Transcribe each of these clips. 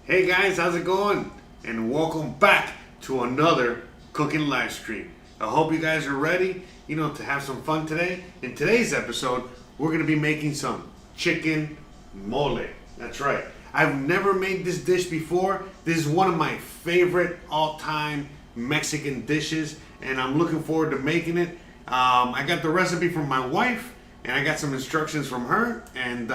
Hey guys, how's it going? And welcome back to another cooking live stream. I hope you guys are ready, to have some fun today. In today's episode, we're gonna be making some chicken mole. That's right. I've never made this dish before. This is one of my favorite all-time Mexican dishes, and I'm looking forward to making it. I got the recipe from my wife, and I got some instructions from her, and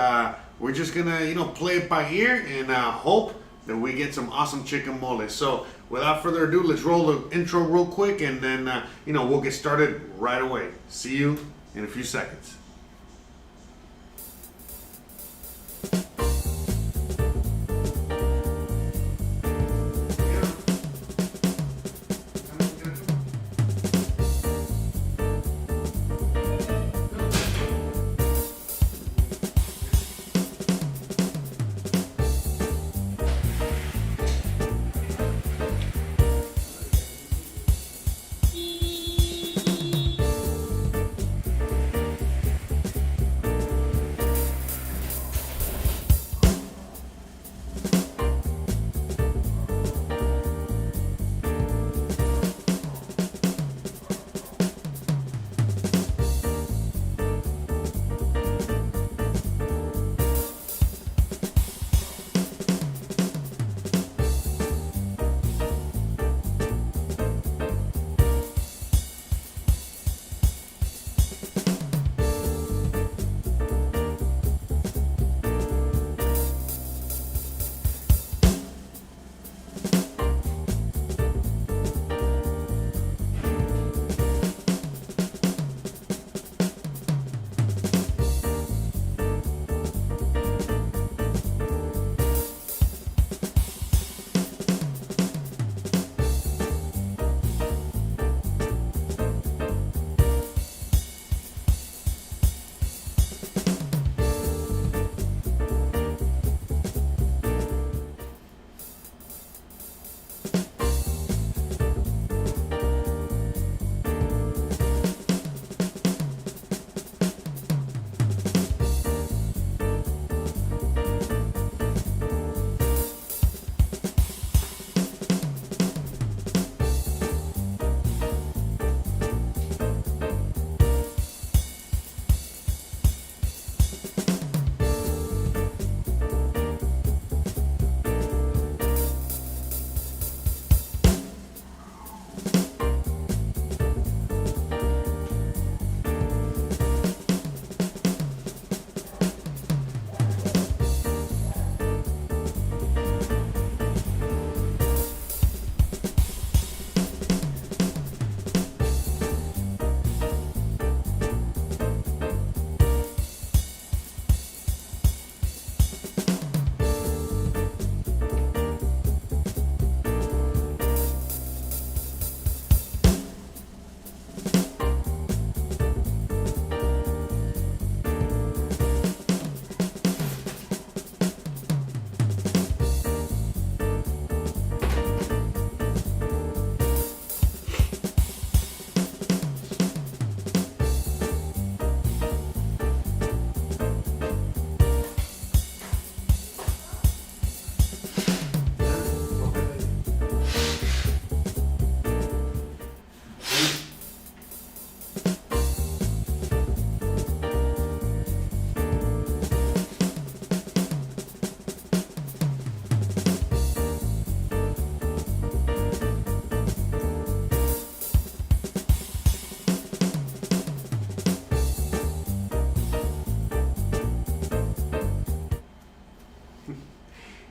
we're just gonna, play it by ear and hope that we get some awesome chicken mole. So without further ado, let's roll the intro real quick, and then we'll get started right away. See you in a few seconds.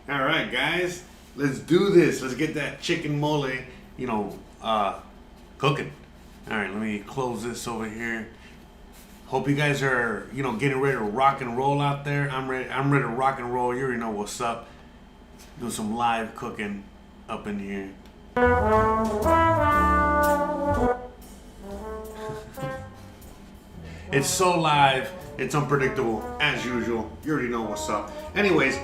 All right, guys, let's do this. Let's get that chicken mole, cooking. All right, let me close this over here. Hope you guys are, getting ready to rock and roll out there. I'm ready to rock and roll. You already know what's up. Do some live cooking up in here. It's so live. It's unpredictable, as usual. You already know what's up. Anyways,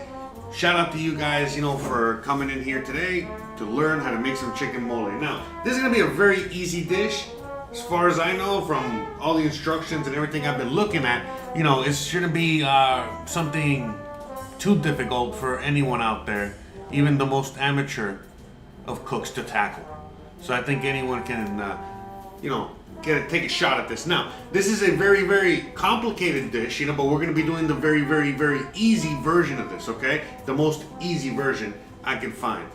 shout out to you guys, for coming in here today to learn how to make some chicken mole. Now, this is going to be a very easy dish. As far as I know, from all the instructions and everything I've been looking at, it shouldn't be something too difficult for anyone out there. even the most amateur of cooks to tackle. So I think anyone can, take a shot at this. Now, this is a very, very complicated dish, but we're going to be doing the very, very, very easy version of this, okay? The most easy version I can find.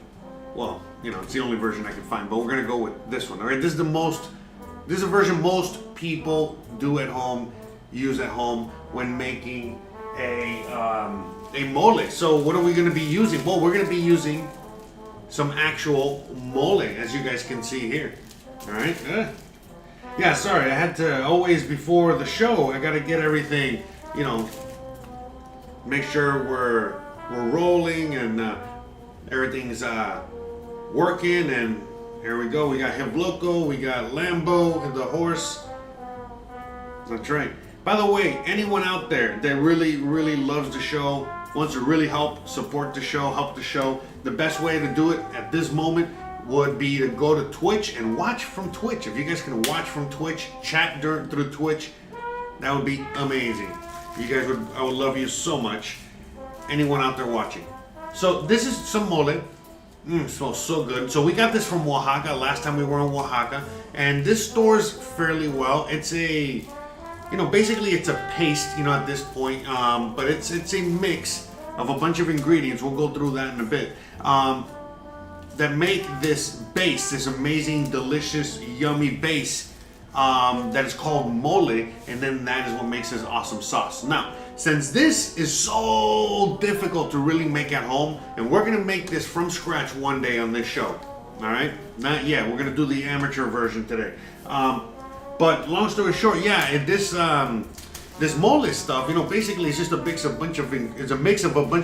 Well, it's the only version I can find, but we're going to go with this one, all right? This is a version most people do at home, use at home when making a mole. So what are we going to be using? Well, we're going to be using some actual mole, as you guys can see here. All right. Yeah, sorry, I had to always, before the show, I got to get everything, make sure we're rolling and everything's working. And here we go. We got Hevloco, we got Lambo, the horse. That's right. By the way, anyone out there that really, really loves the show, wants to really help support the show, help the show, the best way to do it at this moment would be to go to Twitch and watch from Twitch. If you guys can watch from Twitch, chat through Twitch, that would be amazing. I would love you so much. Anyone out there watching. So this is some mole. Smells so good. So we got this from Oaxaca last time we were in Oaxaca, and this stores fairly well. It's a basically it's a paste, at this point, but it's a mix of a bunch of ingredients. We'll go through that in a bit. That make this base, this amazing, delicious, yummy base that is called mole, and then that is what makes this awesome sauce. Now, since this is so difficult to really make at home, and we're gonna make this from scratch one day on this show, all right? Not yet. We're gonna do the amateur version today. But long story short, this mole stuff, basically it's just a mix of a bunch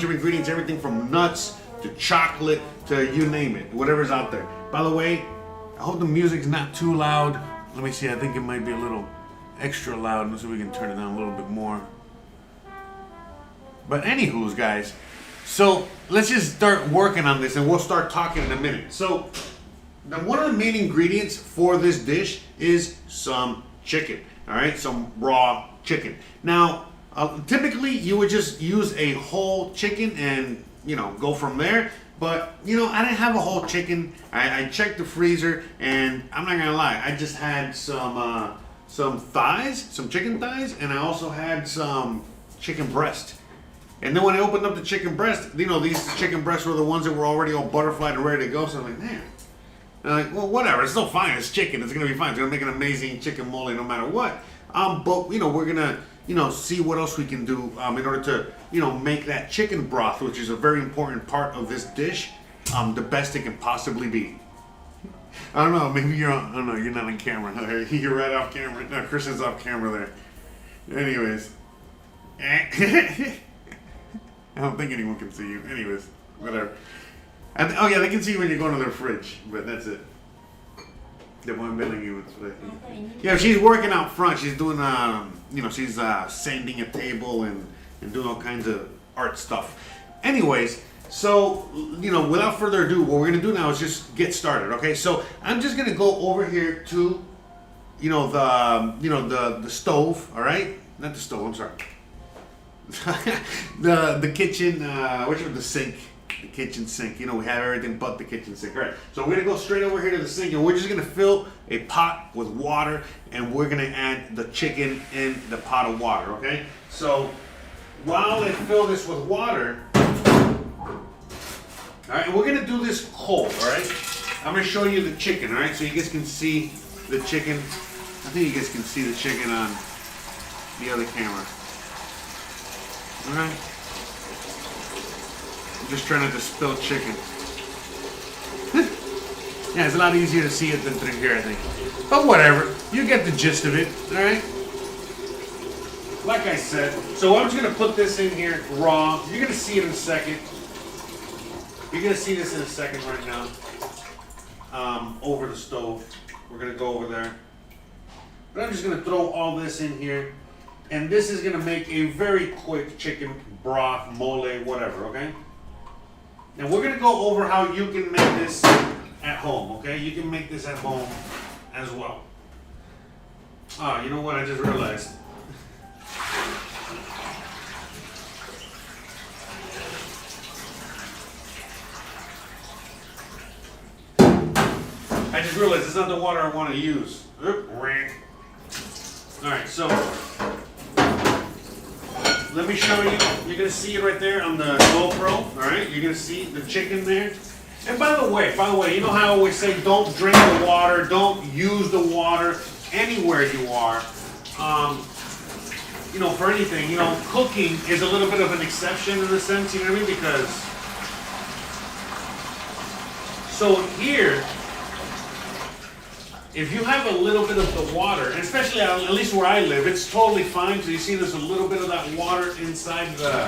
of ingredients, everything from nuts to chocolate to you name it, whatever's out there. By the way, I hope the music's not too loud. Let me see, I think it might be a little extra loud. Let's see if we can turn it down a little bit more. But anywho's, guys, so let's just start working on this and we'll start talking in a minute. So one of the main ingredients for this dish is some chicken, all right? Some raw chicken. Now, typically you would just use a whole chicken and go from there. But, I didn't have a whole chicken. I checked the freezer, and I'm not gonna lie, I just had some thighs, some chicken thighs, and I also had some chicken breast. And then when I opened up the chicken breast, these chicken breasts were the ones that were already all butterflied and ready to go. So I'm like, man. And I'm like, well, whatever, it's still fine. It's chicken. It's gonna be fine. It's gonna make an amazing chicken mole no matter what. But we're gonna see what else we can do in order to make that chicken broth, which is a very important part of this dish, the best it can possibly be. I don't know, maybe you're not on camera. You're right off camera. No, Christian's off camera there. Anyways. I don't think anyone can see you. Anyways, whatever. They can see you when you're going to their fridge, but that's it. The one billing you. Yeah, she's working out front. She's doing, she's sanding a table and doing all kinds of art stuff. Anyways, so, without further ado, what we're going to do now is just get started, okay? So I'm just going to go over here to, the stove, all right? Not the stove, I'm sorry. the kitchen, the sink. The kitchen sink. We have everything but the kitchen sink. All right. So we're gonna go straight over here to the sink, and we're just gonna fill a pot with water, and we're gonna add the chicken in the pot of water. Okay. So while I fill this with water, all right, and we're gonna do this cold. All right. I'm gonna show you the chicken. All right. So you guys can see the chicken. I think you guys can see the chicken on the other camera. All right. Just trying not to spill chicken. Yeah, it's a lot easier to see it than through here, I think. But whatever, you get the gist of it, all right? Like I said, so I'm just gonna put this in here raw. You're gonna see it in a second. You're gonna see this in a second right now. Over the stove. We're gonna go over there. But I'm just gonna throw all this in here. And this is gonna make a very quick chicken broth, mole, whatever, okay? And we're going to go over how you can make this at home, okay? You can make this at home as well. Oh, you know what? I just realized. realized it's not the water I want to use. Alright, so let me show you. You're going to see it right there on the GoPro. Alright, you're going to see the chicken there. And by the way, you know how I always say don't drink the water, don't use the water anywhere you are. You know, for anything, you know, cooking is a little bit of an exception in a sense, you know what I mean? Because, so here, if you have a little bit of the water, and especially at least where I live, it's totally fine. So you see there's a little bit of that water inside the...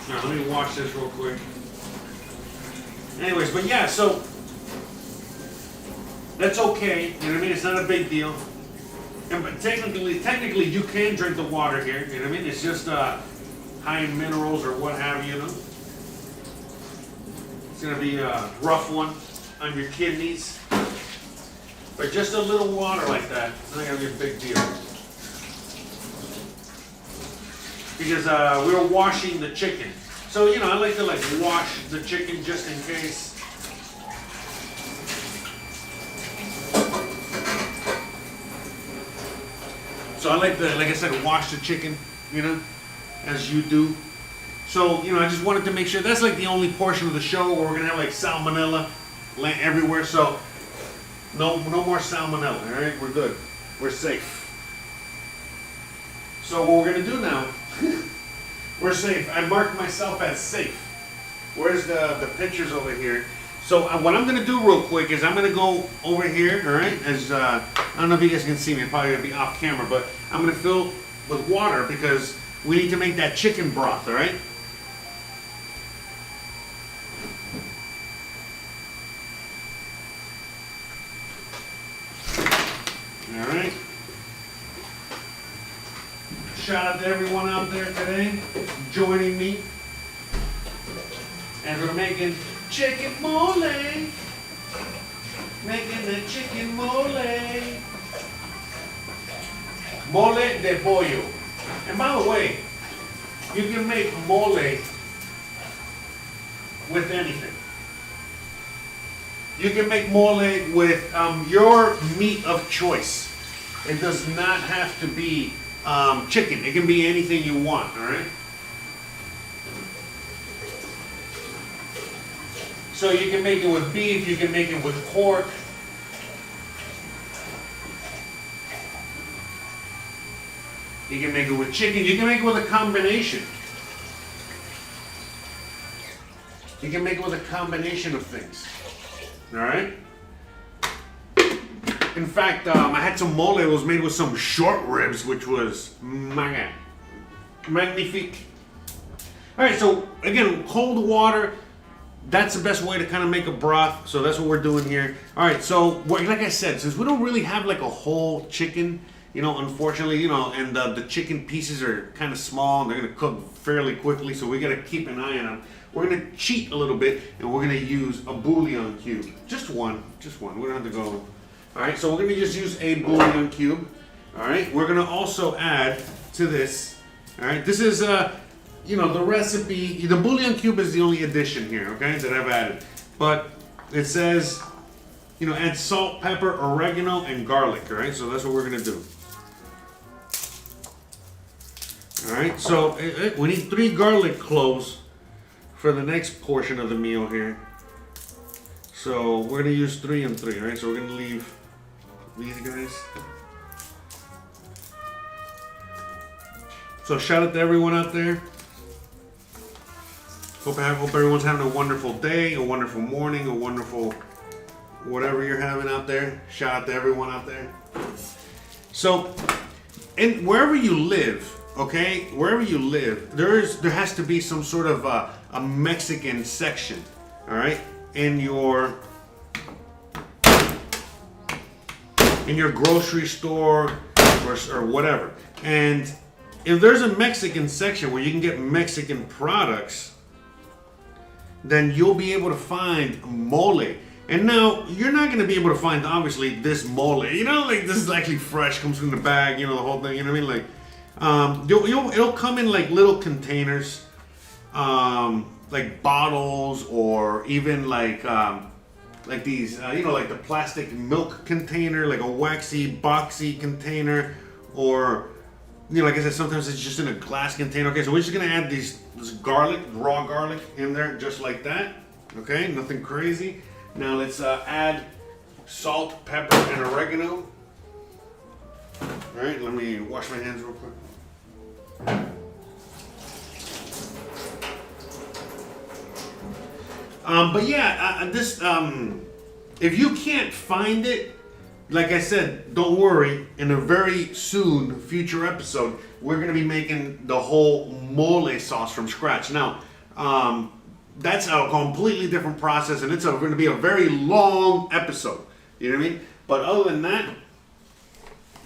Now, let me wash this real quick. Anyways, but yeah, so that's okay. You know what I mean? It's not a big deal. And but technically, you can drink the water here. You know what I mean? It's just high in minerals or what have you. You know? It's gonna be a rough one on your kidneys. But just a little water like that, it's not gonna be a big deal. Because we were washing the chicken. So, you know, I like to wash the chicken just in case. So I like I said, wash the chicken, you know, as you do. So, you know, I just wanted to make sure that's like the only portion of the show where we're gonna have like salmonella everywhere. So no more salmonella, all right? We're good. We're safe. So what we're gonna do now, we're safe. I marked myself as safe. Where's the pictures over here? So what I'm gonna do real quick is I'm gonna go over here, all right? As I don't know if you guys can see me, I'm probably gonna be off camera, but I'm gonna fill with water because we need to make that chicken broth, all right? All right. Shout out to everyone out there today joining me as we're making chicken mole. Making the chicken mole. Mole de Pollo. And by the way, you can make mole with anything. You can make mole with your meat of choice. It does not have to be chicken. It can be anything you want, all right? So you can make it with beef, you can make it with pork. You can make it with chicken, you can make it with a combination. You can make it with a combination of things, all right? In fact, I had some mole that was made with some short ribs, which was magnifique. All right, so again, cold water, that's the best way to kind of make a broth. So that's what we're doing here. All right, so like I said, since we don't really have like a whole chicken, you know, unfortunately, you know, and the chicken pieces are kind of small and they're gonna cook fairly quickly, so we gotta keep an eye on them. We're gonna cheat a little bit and we're gonna use a bouillon cube. Just one. We don't have to go. All right, so we're gonna just use a bouillon cube. All right, we're gonna also add to this. All right, this is you know, the recipe. The bouillon cube is the only addition here, okay, that I've added. But it says, you know, add salt, pepper, oregano, and garlic. All right, so that's what we're gonna do. All right, so we need 3 garlic cloves for the next portion of the meal here. So we're gonna use 3 and 3. All right, so we're gonna leave these guys. So shout out to everyone out there. Hope everyone's having a wonderful day, a wonderful morning, a wonderful whatever you're having out there. Shout out to everyone out there. So, wherever you live, okay, wherever you live, there has to be some sort of a Mexican section, all right, in your grocery store or whatever. And if there's a Mexican section where you can get Mexican products, then you'll be able to find mole. And now, you're not going to be able to find, obviously, this mole. You know, like, this is actually fresh, comes from the bag, you know, the whole thing, you know what I mean? Like, it'll come in, like, little containers. Like like bottles or even like these, like the plastic milk container, like a waxy, boxy container, or, like I said, sometimes it's just in a glass container. Okay, so we're just gonna add this garlic, raw garlic in there, just like that. Okay, nothing crazy. Now let's add salt, pepper, and oregano. All right, let me wash my hands real quick. But yeah, if you can't find it, like I said, don't worry. In a very soon future episode, we're gonna be making the whole mole sauce from scratch. Now, that's a completely different process, and it's going to be a very long episode. You know what I mean? But other than that,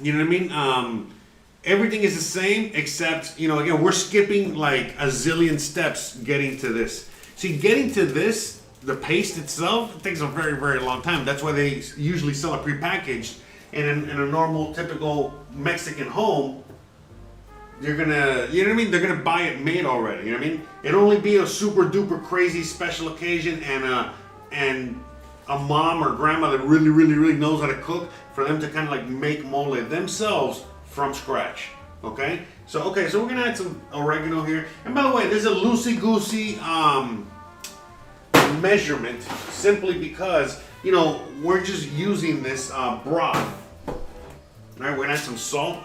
you know what I mean? Everything is the same, except, again, we're skipping like a zillion steps getting to this. See, getting to this, the paste itself, it takes a very, very long time. That's why they usually sell it prepackaged. And in a normal, typical Mexican home, you're gonna, you know what I mean? They're gonna buy it made already. You know what I mean? It'll only be a super duper crazy special occasion and a mom or grandma that really, really, really knows how to cook for them to kind of like make mole themselves from scratch. Okay? So we're gonna add some oregano here. And by the way, there's a loosey-goosey measurement simply because, we're just using this broth. All right, we're gonna add some salt.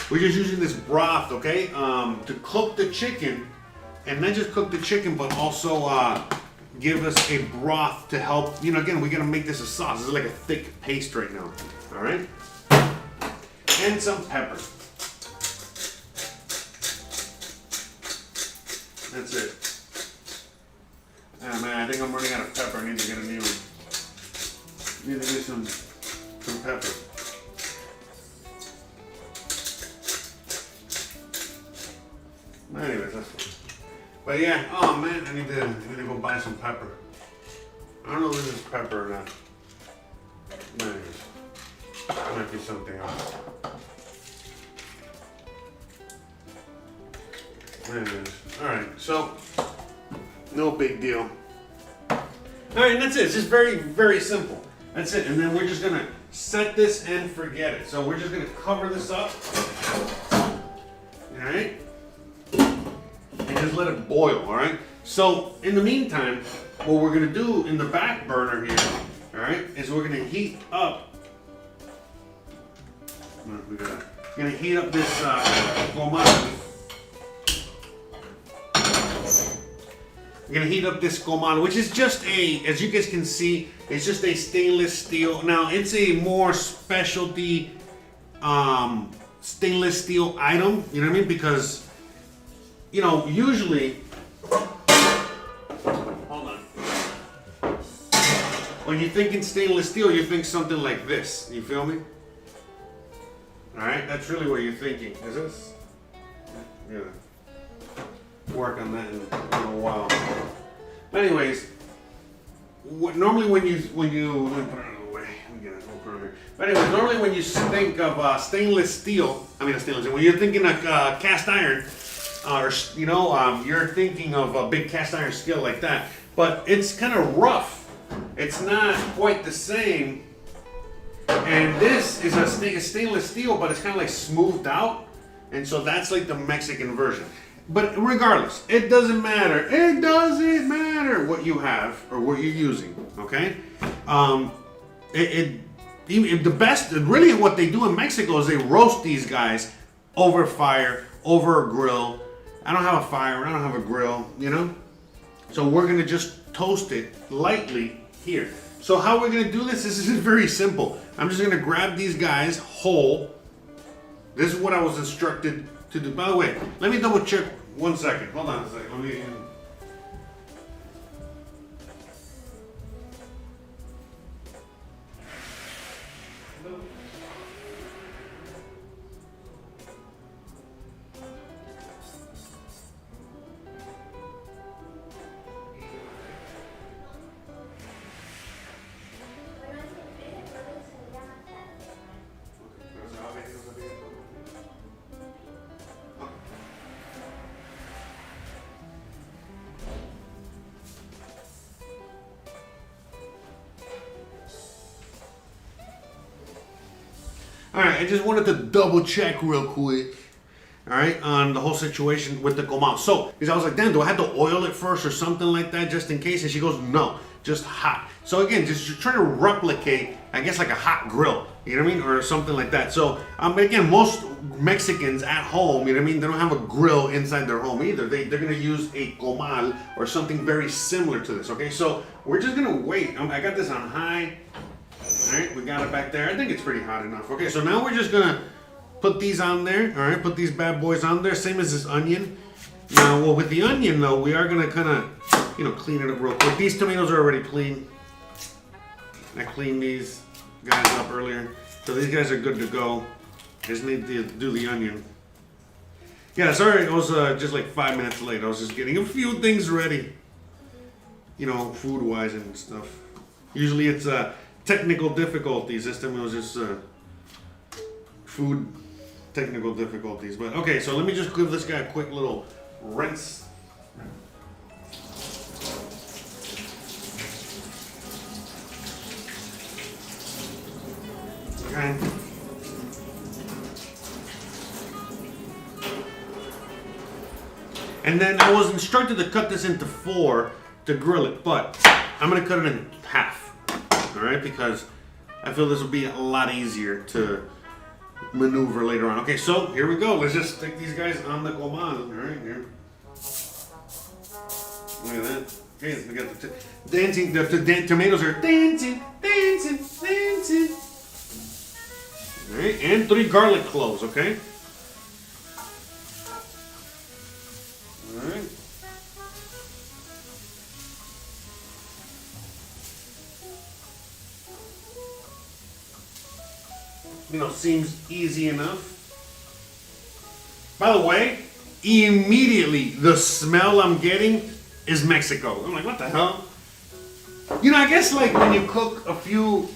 We're just using this broth, okay, to cook the chicken, and not just cook the chicken, but also give us a broth to help. Again, we're gonna make this a sauce. This is like a thick paste right now. All right, and some pepper. That's it. Ah man, I think I'm running out of pepper. I need to get a new one. Need to get some pepper. Anyways, that's fine. But yeah, oh man, I need to go buy some pepper. I don't know if this is pepper or not. Anyways, it might be something else. Anyways, alright, so no big deal. Alright, that's it. It's just very, very simple. That's it. And then we're just gonna set this and forget it. So we're just gonna cover this up. Alright? And just let it boil, all right? So in the meantime, what we're gonna do in the back burner here, all right, is we're gonna heat up. We're gonna heat up this comal. We're gonna heat up this comal, which is just as you guys can see, it's just a stainless steel. Now it's a more specialty stainless steel item. You know what I mean? Because usually, hold on. When you think in stainless steel, you think something like this. You feel me? All right, that's really what you're thinking. Is this? Yeah. Work on that in a little while. But anyways, normally when you let me put it out of the way. Let me get it over here. But anyways, normally when you think of stainless steel, when you're thinking of cast iron. You're thinking of a big cast iron skillet like that, but it's kind of rough. It's not quite the same. And this is a stainless steel, but it's kind of like smoothed out, and so that's like the Mexican version. But regardless, it doesn't matter. It doesn't matter what you have or what you're using. Okay, the best, really, what they do in Mexico is they roast these guys over fire, over a grill. I don't have a fire, I don't have a grill, So we're gonna just toast it lightly here. So how we're gonna do this is very simple. I'm just gonna grab these guys whole. This is what I was instructed to do. By the way, let me double check 1 second. Hold on a second. Let me. All right, I just wanted to double check real quick. All right, on the whole situation with the comal. So, because I was like, damn, do I have to oil it first or something like that just in case? And she goes, no, just hot. So again, just you're trying to replicate, I guess, like a hot grill, you know what I mean? Or something like that. So, again, most Mexicans at home, you know what I mean? They don't have a grill inside their home either. They're going to use a comal or something very similar to this, okay? So, we're just going to wait. I got this on high. All right, we got it back there. I think it's pretty hot enough. Okay, so now we're just going to put these on there, all right? Put these bad boys on there, same as this onion. Now, well, with the onion, though, we are going to kind of, you know, clean it up real quick. These tomatoes are already clean. I cleaned these guys up earlier. So these guys are good to go. I just need to do the onion. Yeah, sorry, I was just like 5 minutes late. I was just getting a few things ready. You know, food-wise and stuff. Usually it's technical difficulties. This time it was just food technical difficulties. But okay, so let me just give this guy a quick little rinse. Okay. And then I was instructed to cut this into 4 to grill it, but I'm gonna cut it in half. All right, because I feel this will be a lot easier to maneuver later on. Okay, so here we go. Let's just stick these guys on the comal. All right, here. Look at that. Okay, we got the dancing. The tomatoes are dancing, dancing, dancing. All right, and 3 garlic cloves. Okay. All right. You know, seems easy enough. By the way, immediately the smell I'm getting is Mexico. I'm like, what the hell? You know, I guess like when you cook a few,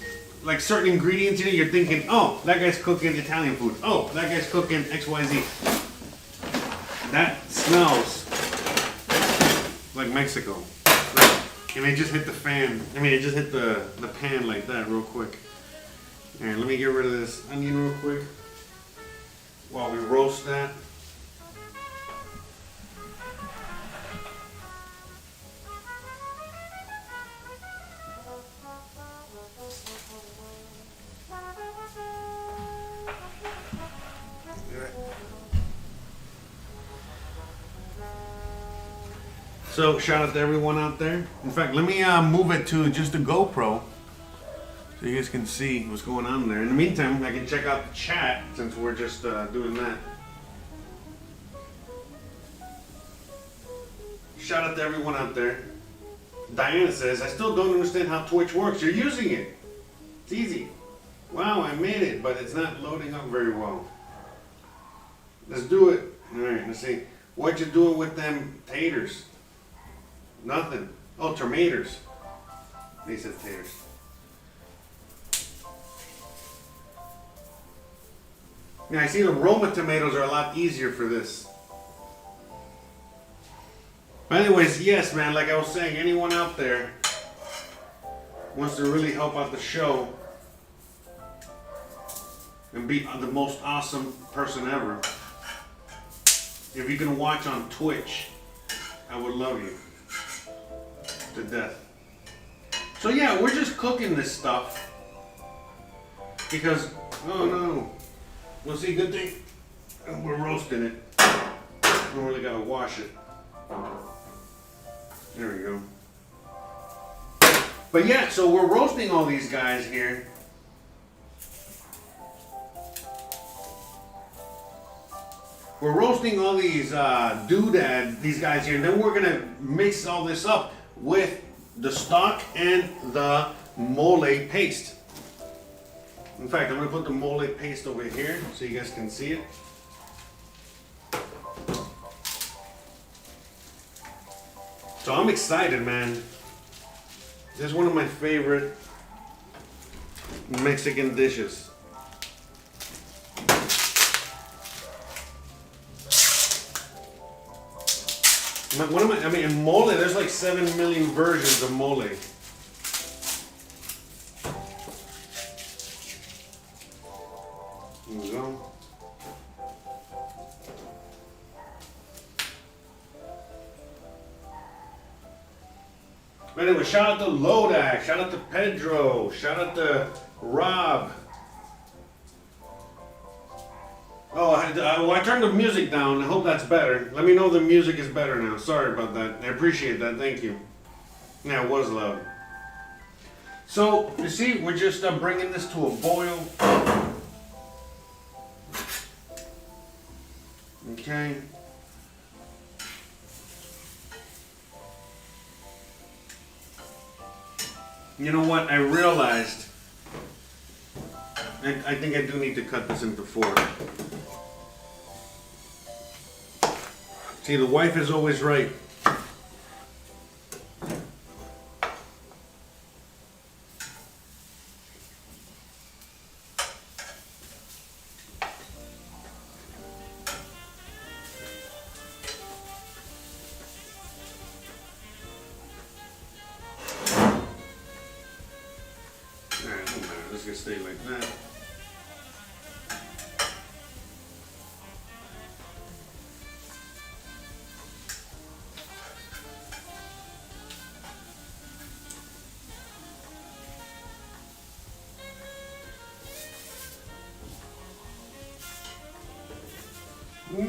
like certain ingredients in it, you're thinking, oh, that guy's cooking Italian food. Oh, that guy's cooking XYZ. That smells like Mexico. And it just hit the fan. I mean, it just hit the pan like that real quick. All right, let me get rid of this onion real quick while we roast that. So, shout out to everyone out there. In fact, let me move it to just a GoPro so you guys can see what's going on there. In the meantime, I can check out the chat since we're just doing that. Shout out to everyone out there. Diana says, I still don't understand how Twitch works. You're using it. It's easy. Wow, I made it, but it's not loading up very well. Let's do it. All right, let's see. What you doing with them taters? Nothing. Oh, tomatoes. He said taters. Yeah, I see the Roma tomatoes are a lot easier for this. But anyways, yes, man, like I was saying, anyone out there wants to really help out the show and be the most awesome person ever, if you can watch on Twitch, I would love you to death. So yeah, we're just cooking this stuff because, oh no, well see, good thing we're roasting it. We don't really gotta wash it. There we go. But yeah, so we're roasting all these guys here. We're roasting all these these guys here, and then we're gonna mix all this up with the stock and the mole paste. In fact, I'm gonna put the mole paste over here so you guys can see it. So I'm excited, man. This is one of my favorite Mexican dishes. I mean, mole, there's like 7 million versions of mole. But anyway, shout out to Lodak, shout out to Pedro, shout out to Rob. Oh, I turned the music down. I hope that's better. Let me know the music is better now. Sorry about that. I appreciate that. Thank you. Yeah, it was loud. So, you see, we're just bringing this to a boil. Okay. You know what? I realized I think I do need to cut this into 4. See, the wife is always right. Alright, no matter. Let's just stay like that.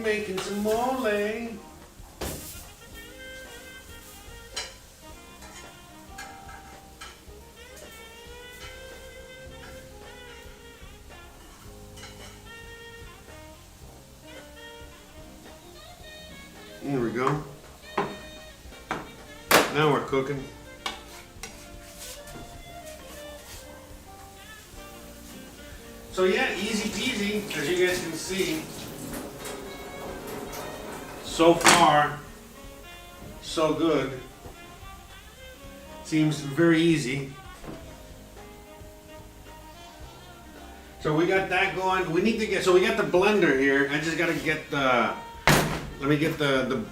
Making some mole. There we go. Now we're cooking. So yeah, easy peasy, as you guys can see. So far, so good. Seems very easy. So we got that going. We need to get, so we got the blender here. I just gotta get the, let me get the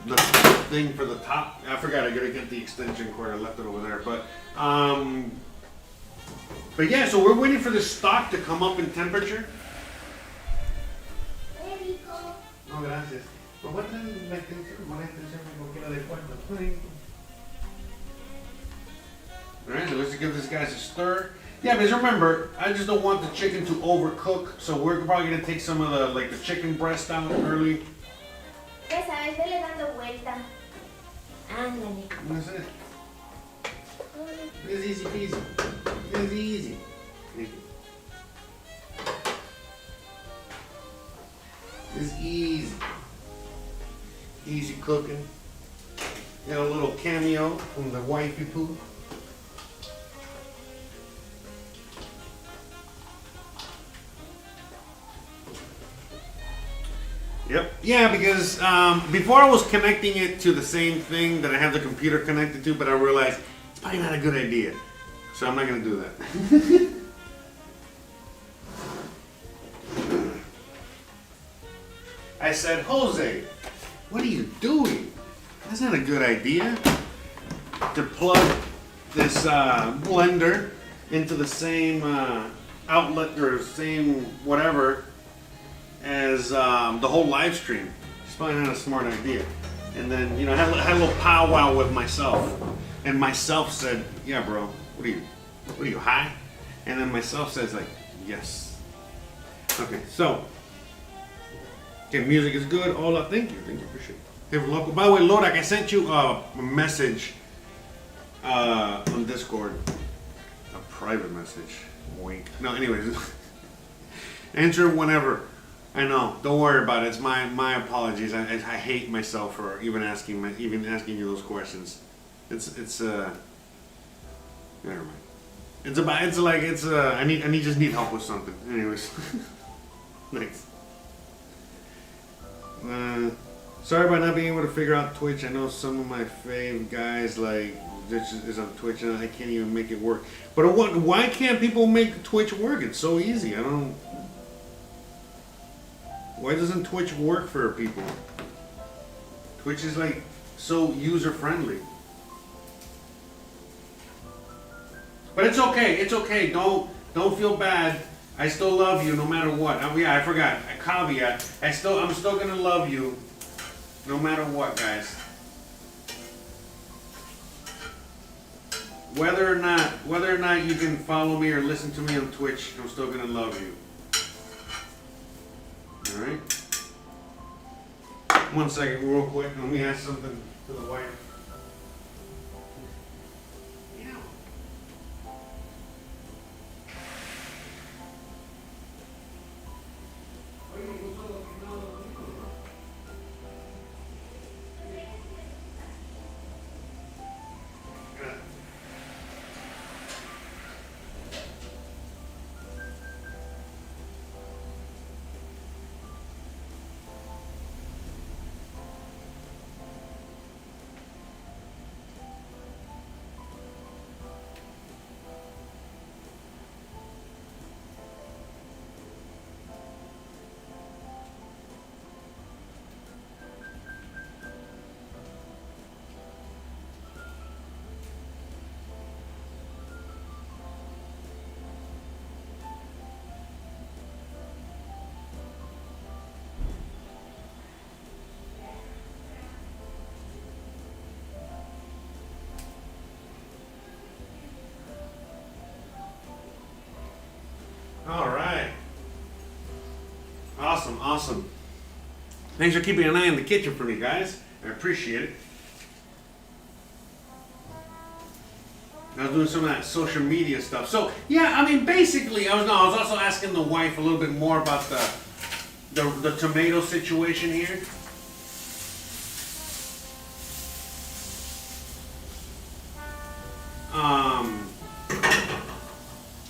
thing for the top. I forgot, I gotta get the extension cord. I left it over there. But yeah, so we're waiting for the stock to come up in temperature. Oh, gracias. Alright, so let's give this guy a stir. Yeah, because remember, I just don't want the chicken to overcook, so we're probably gonna take some of the chicken breast out early. That's it. It's easy peasy. It's easy. It's easy. Easy cooking. Got a little cameo from the wifey poo. Yep. Yeah, because before I was connecting it to the same thing that I have the computer connected to, but I realized it's probably not a good idea. So I'm not going to do that. I said, Jose, what are you doing? That's not a good idea. To plug this blender into the same outlet or same whatever as the whole live stream. It's probably not a smart idea. And then, you know, I had a little powwow with myself. And myself said, yeah, bro, what are you, high? And then myself says, like, yes. Okay, so. Okay, music is good. Hola, thank you for sure. Hey, local. By the way, Lodak, I sent you a message on Discord. A private message. Wink. No, anyways. Answer whenever. I know. Don't worry about it. It's my apologies. I hate myself for even asking you those questions. It's never mind. I just need help with something. Anyways. Thanks. Sorry about not being able to figure out Twitch. I know some of my fave guys like this is on Twitch and I can't even make it work. But why can't people make Twitch work? It's so easy. I don't. Why doesn't Twitch work for people? Twitch is like so user friendly. But it's okay. It's okay. Don't feel bad. I still love you no matter what. Oh yeah, I forgot. A caveat. I'm still gonna love you no matter what, guys. whether or not you can follow me or listen to me on Twitch, I'm still gonna love you. All right. 1 second, real quick. Let me ask something to the wife. All right. Awesome. Thanks for keeping an eye on the kitchen for me, guys. I appreciate it. I was doing some of that social media stuff. So yeah, I mean, basically, I was also asking the wife a little bit more about the tomato situation here.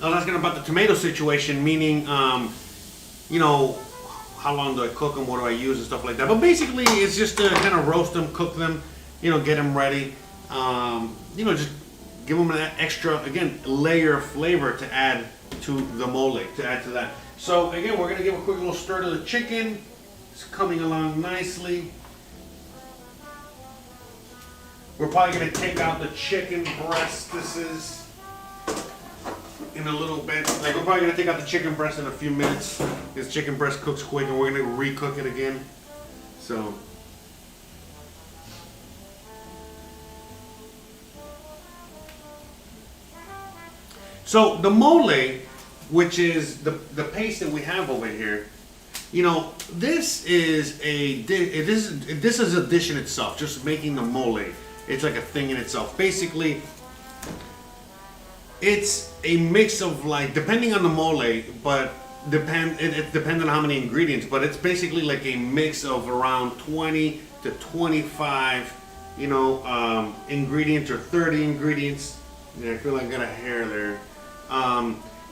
I was asking about the tomato situation, meaning, you know, how long do I cook them, what do I use, and stuff like that. But basically, it's just to kind of roast them, cook them, you know, get them ready. You know, just give them an extra, again, layer of flavor to add to the mole, to add to that. So, again, we're going to give a quick little stir to the chicken. It's coming along nicely. We're probably going to take out the chicken breast. This is in a little bit. Like, we're probably going to take out the chicken breast in a few minutes. This chicken breast cooks quick and we're going to recook it again. So the mole, which is the paste that we have over here, you know, this is a dish in itself. Just making the mole, it's like a thing in itself. Basically, it's a mix of, like, depending on the mole, but it depends on how many ingredients. But it's basically like a mix of around 20 to 25, you know, ingredients, or 30 ingredients. Yeah, I feel like I got a hair there.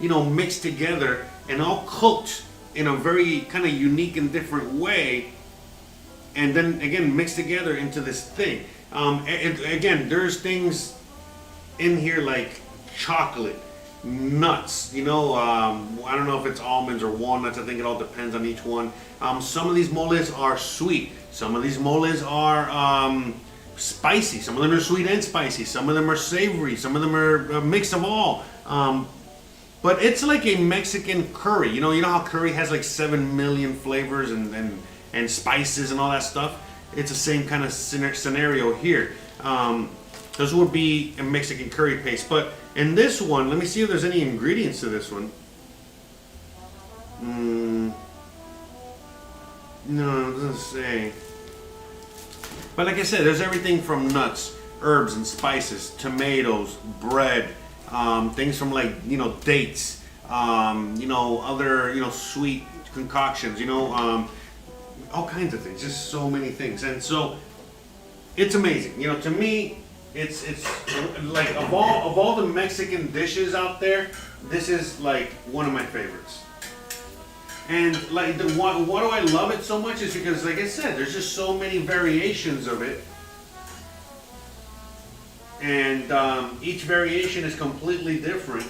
You know, mixed together and all cooked in a very kind of unique and different way, and then again mixed together into this thing. Again, there's things in here like chocolate, nuts, you know, I don't know if it's almonds or walnuts. I think it all depends on each one. Some of these moles are sweet. Some of these moles are spicy. Some of them are sweet and spicy. Some of them are savory. Some of them are a mix of all. But it's like a Mexican curry. You know how curry has like 7 million flavors and spices and all that stuff? It's the same kind of scenario here. This would be a Mexican curry paste. But in this one, let me see if there's any ingredients to this one. No, it doesn't say. But like I said, there's everything from nuts, herbs and spices, tomatoes, bread, things from, like, you know, dates, you know, other, you know, sweet concoctions, you know, all kinds of things, just so many things. And so it's amazing. You know, to me, it's like, of all the Mexican dishes out there, this is like one of my favorites. And like, why do I love it so much is because, like I said, there's just so many variations of it. And each variation is completely different.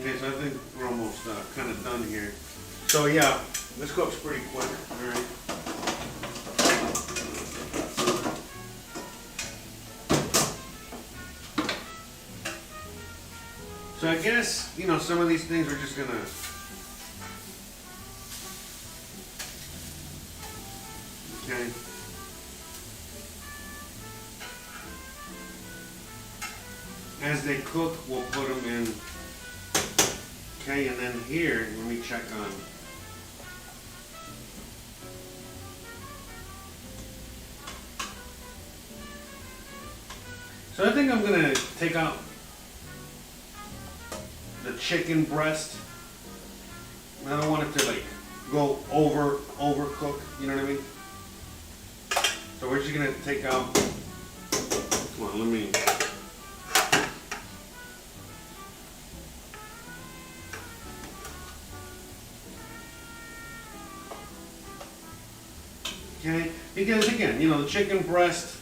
Okay, so I think we're almost kind of done here. So yeah, this cooks pretty quick. All right. So I guess, you know, some of these things are just gonna Okay. As they cook, we'll put them in. Okay, and then here, let me check on. So I think I'm gonna take out the chicken breast. I don't want it to like go overcook, you know what I mean? So we're just gonna take out, come on, let me. Okay, because again, you know, the chicken breast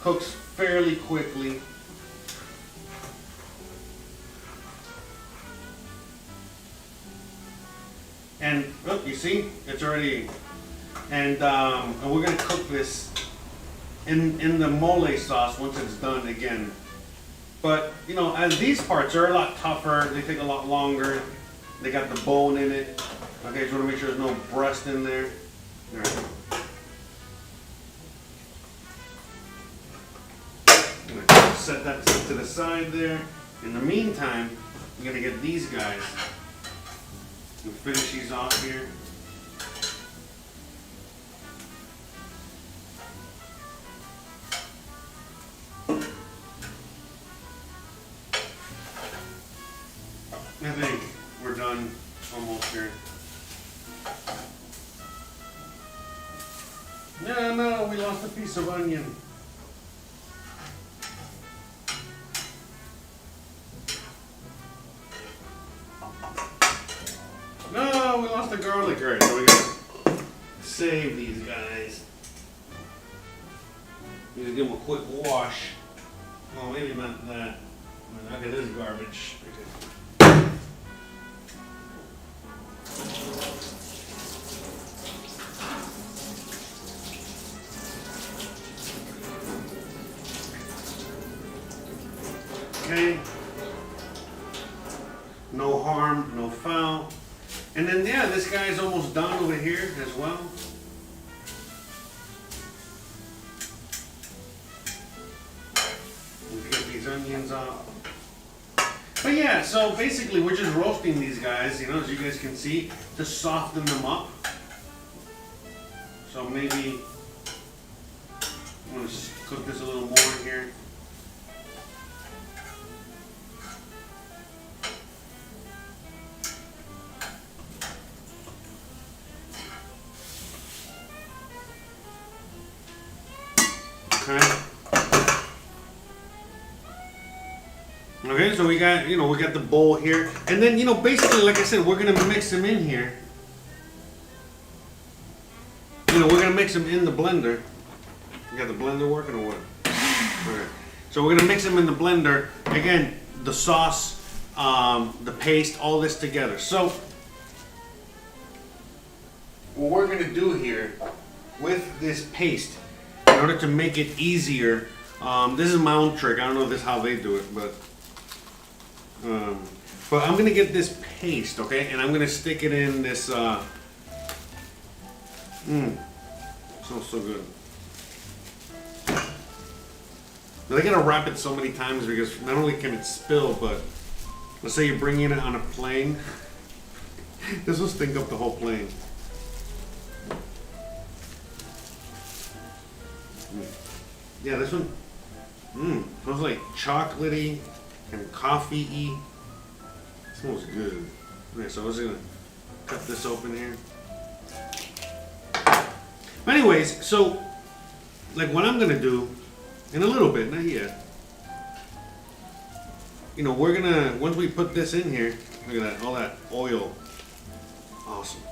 cooks fairly quickly. And look, you see, it's already, and we're gonna cook this in the mole sauce once it's done again. But you know, as these parts are a lot tougher, they take a lot longer. They got the bone in it. Okay, so we want to make sure there's no breast in there. All right. I'm gonna set that to the side there. In the meantime, I'm gonna get these guys. We'll finish these off here. I think we're done almost here. No, we lost a piece of onion. No, we lost the garlic. All right, so we gotta save these guys. Need to give them a quick wash. Well, maybe not that. Okay, this is garbage. Okay. No harm, no foul. And then, yeah, this guy's almost done over here as well. We'll get these onions off. But yeah, so basically we're just roasting these guys, you know, as you guys can see, to soften them up. So maybe I'm going to cook this a little more here. Okay, so we got, you know, we got the bowl here. And then, you know, basically, like I said, we're going to mix them in here. You know, we're going to mix them in the blender. You got the blender working or what? Okay. So we're going to mix them in the blender. Again, the sauce, the paste, all this together. So, what we're going to do here with this paste, in order to make it easier, this is my own trick. I don't know if this is how they do it, but I'm gonna get this paste, okay, and I'm gonna stick it in this. Smells so good. Now, they gotta wrap it so many times because not only can it spill, but let's say you're bringing it on a plane. This will stink up the whole plane. Yeah, this one smells like chocolatey and coffee-y. It smells good. Okay, so I was gonna cut this open here. But anyways, so like what I'm gonna do in a little bit, not yet. You know, we're gonna, once we put this in here, look at that, all that oil. Awesome.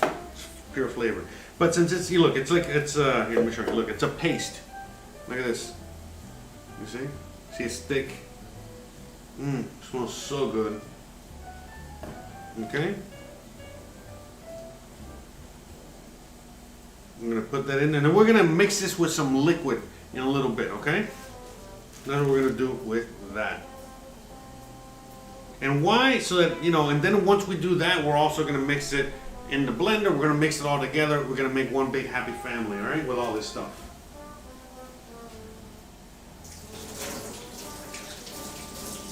It's pure flavor. But since it's, you look, it's like, it's, here, let me show you, look, it's a paste. Look at this. You see? See, it's thick. Smells so good. Okay? I'm gonna put that in there. And we're gonna mix this with some liquid in a little bit, okay? That's what we're gonna do with that. And why? So that, you know, and then once we do that, we're also gonna mix it in the blender. We're gonna mix it all together. We're gonna make one big happy family, all right, with all this stuff.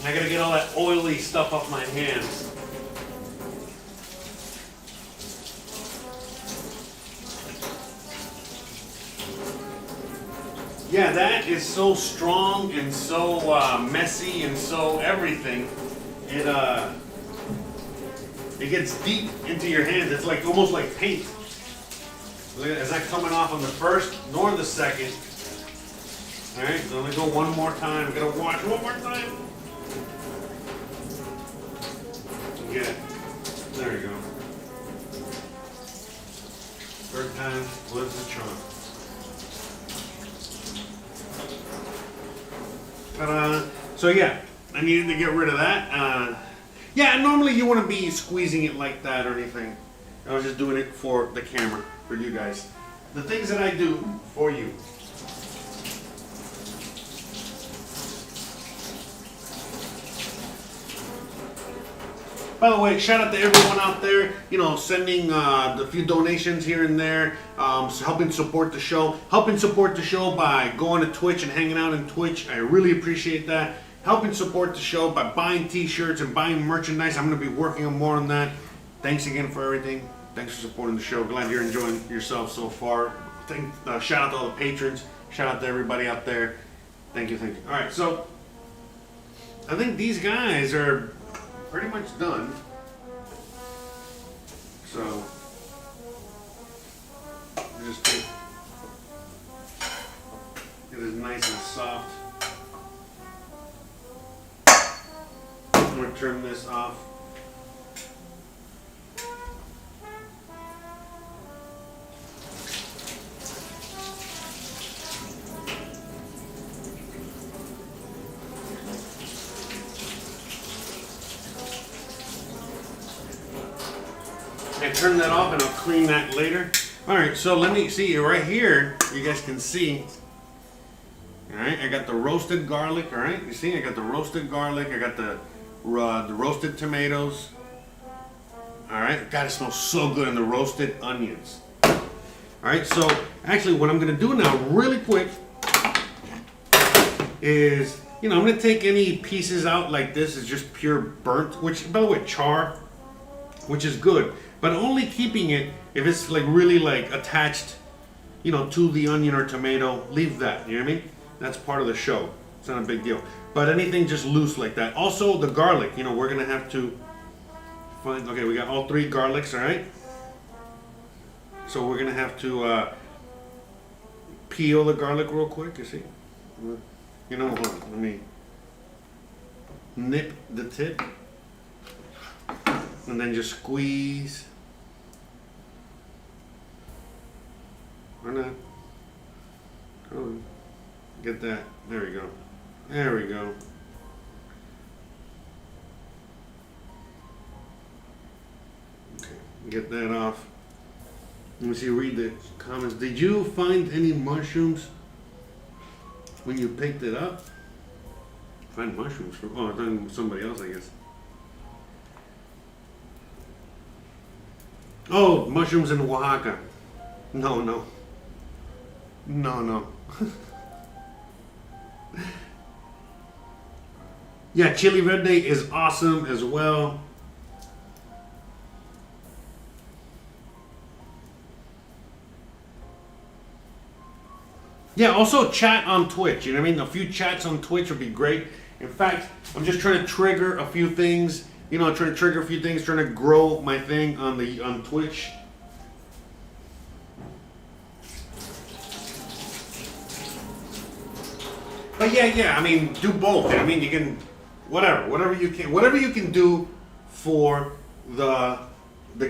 I gotta get all that oily stuff off my hands. Yeah, that is so strong and so messy and so everything. It gets deep into your hands. It's like almost like paint. Look at it. It's not coming off on the first nor the second. All right, so let me go one more time. I'm gonna watch one more time. Get it. There you go. Third time was the charm. Ta-da. So yeah, I needed to get rid of that. Yeah, normally you wouldn't be squeezing it like that or anything. I was just doing it for the camera, for you guys. The things that I do for you. By the way, shout out to everyone out there, you know, sending a few donations here and there, helping support the show. Helping support the show by going to Twitch and hanging out in Twitch. I really appreciate that. Helping support the show by buying t-shirts and buying merchandise. I'm going to be working on more on that. Thanks again for everything. Thanks for supporting the show. Glad you're enjoying yourself so far. Shout out to all the patrons. Shout out to everybody out there. Thank you, thank you. All right, so I think these guys are pretty much done. So just get it nice and soft. I'm going to turn this off. I turn that off and I'll clean that later. Alright, so let me see right here. You guys can see. Alright, I got the roasted garlic. Alright, you see, I got the roasted garlic. I got the roasted tomatoes. Alright, God, it smells so good. And the roasted onions. Alright, so actually what I'm going to do now really quick is, you know, I'm going to take any pieces out like this. It's just pure burnt, which, by the way, char, which is good. But only keeping it if it's like really like attached, you know, to the onion or tomato. Leave that, you know what I mean? That's part of the show. It's not a big deal. But anything just loose like that. Also the garlic, you know, we're gonna have to find, okay, we got all three garlics, all right? So we're gonna have to peel the garlic real quick, you see? You know, hold on, let me nip the tip. And then just squeeze. Or not. Oh, get that. There we go. There we go. Okay, get that off. Let me see, read the comments. Did you find any mushrooms when you picked it up? Find mushrooms from, oh, I thought somebody else, I guess. Oh, mushrooms in Oaxaca. No, no. No, no. Yeah, chili verde is awesome as well. Yeah, also chat on Twitch. You know what I mean? A few chats on Twitch would be great. In fact, I'm just trying to trigger a few things. You know, trying to trigger a few things, trying to grow my thing on Twitch. But yeah, I mean, do both. I mean, you can, whatever you can do for the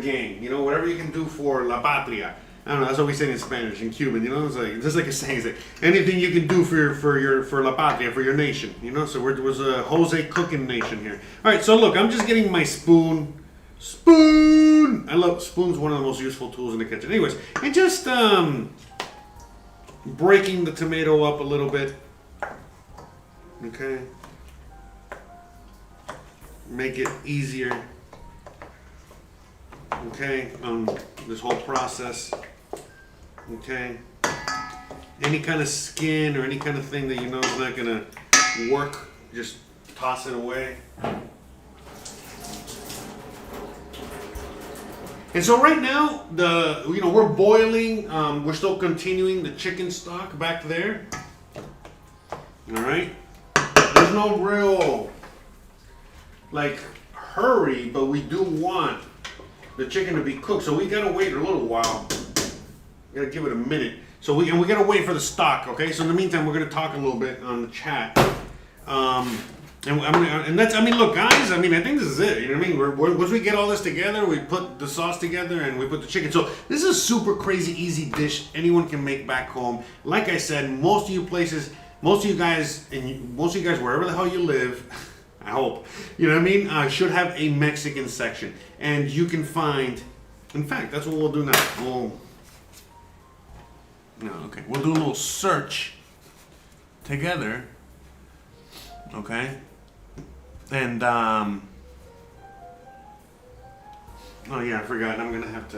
game. You know, whatever you can do for La Patria. I don't know. That's what we say in Spanish, in Cuban. You know, it's like just like a saying. It's like anything you can do for La Patria, for your nation. You know, so we're a Jose cooking nation here. All right, so look, I'm just getting my spoon. Spoon. I love spoons. One of the most useful tools in the kitchen. Anyways, and just breaking the tomato up a little bit. Okay. Make it easier. okay, this whole process, okay. Any kind of skin or any kind of thing that you know is not gonna work, just toss it away. And so right now, we're boiling. We're still continuing the chicken stock back there. All right. There's no real hurry, but we do want the chicken to be cooked, so we gotta wait a little while. We gotta give it a minute. So we gotta wait for the stock. Okay. So in the meantime, we're gonna talk a little bit on the chat. Look, guys. I think this is it. You know what I mean? Once we get all this together, we put the sauce together and we put the chicken. So this is a super crazy easy dish anyone can make back home. Like I said, most of you guys, wherever the hell you live, I hope, you know what I mean, should have a Mexican section, and you can find. In fact, that's what we'll do now. We'll do a little search together. Okay. And oh yeah, I forgot. I'm gonna have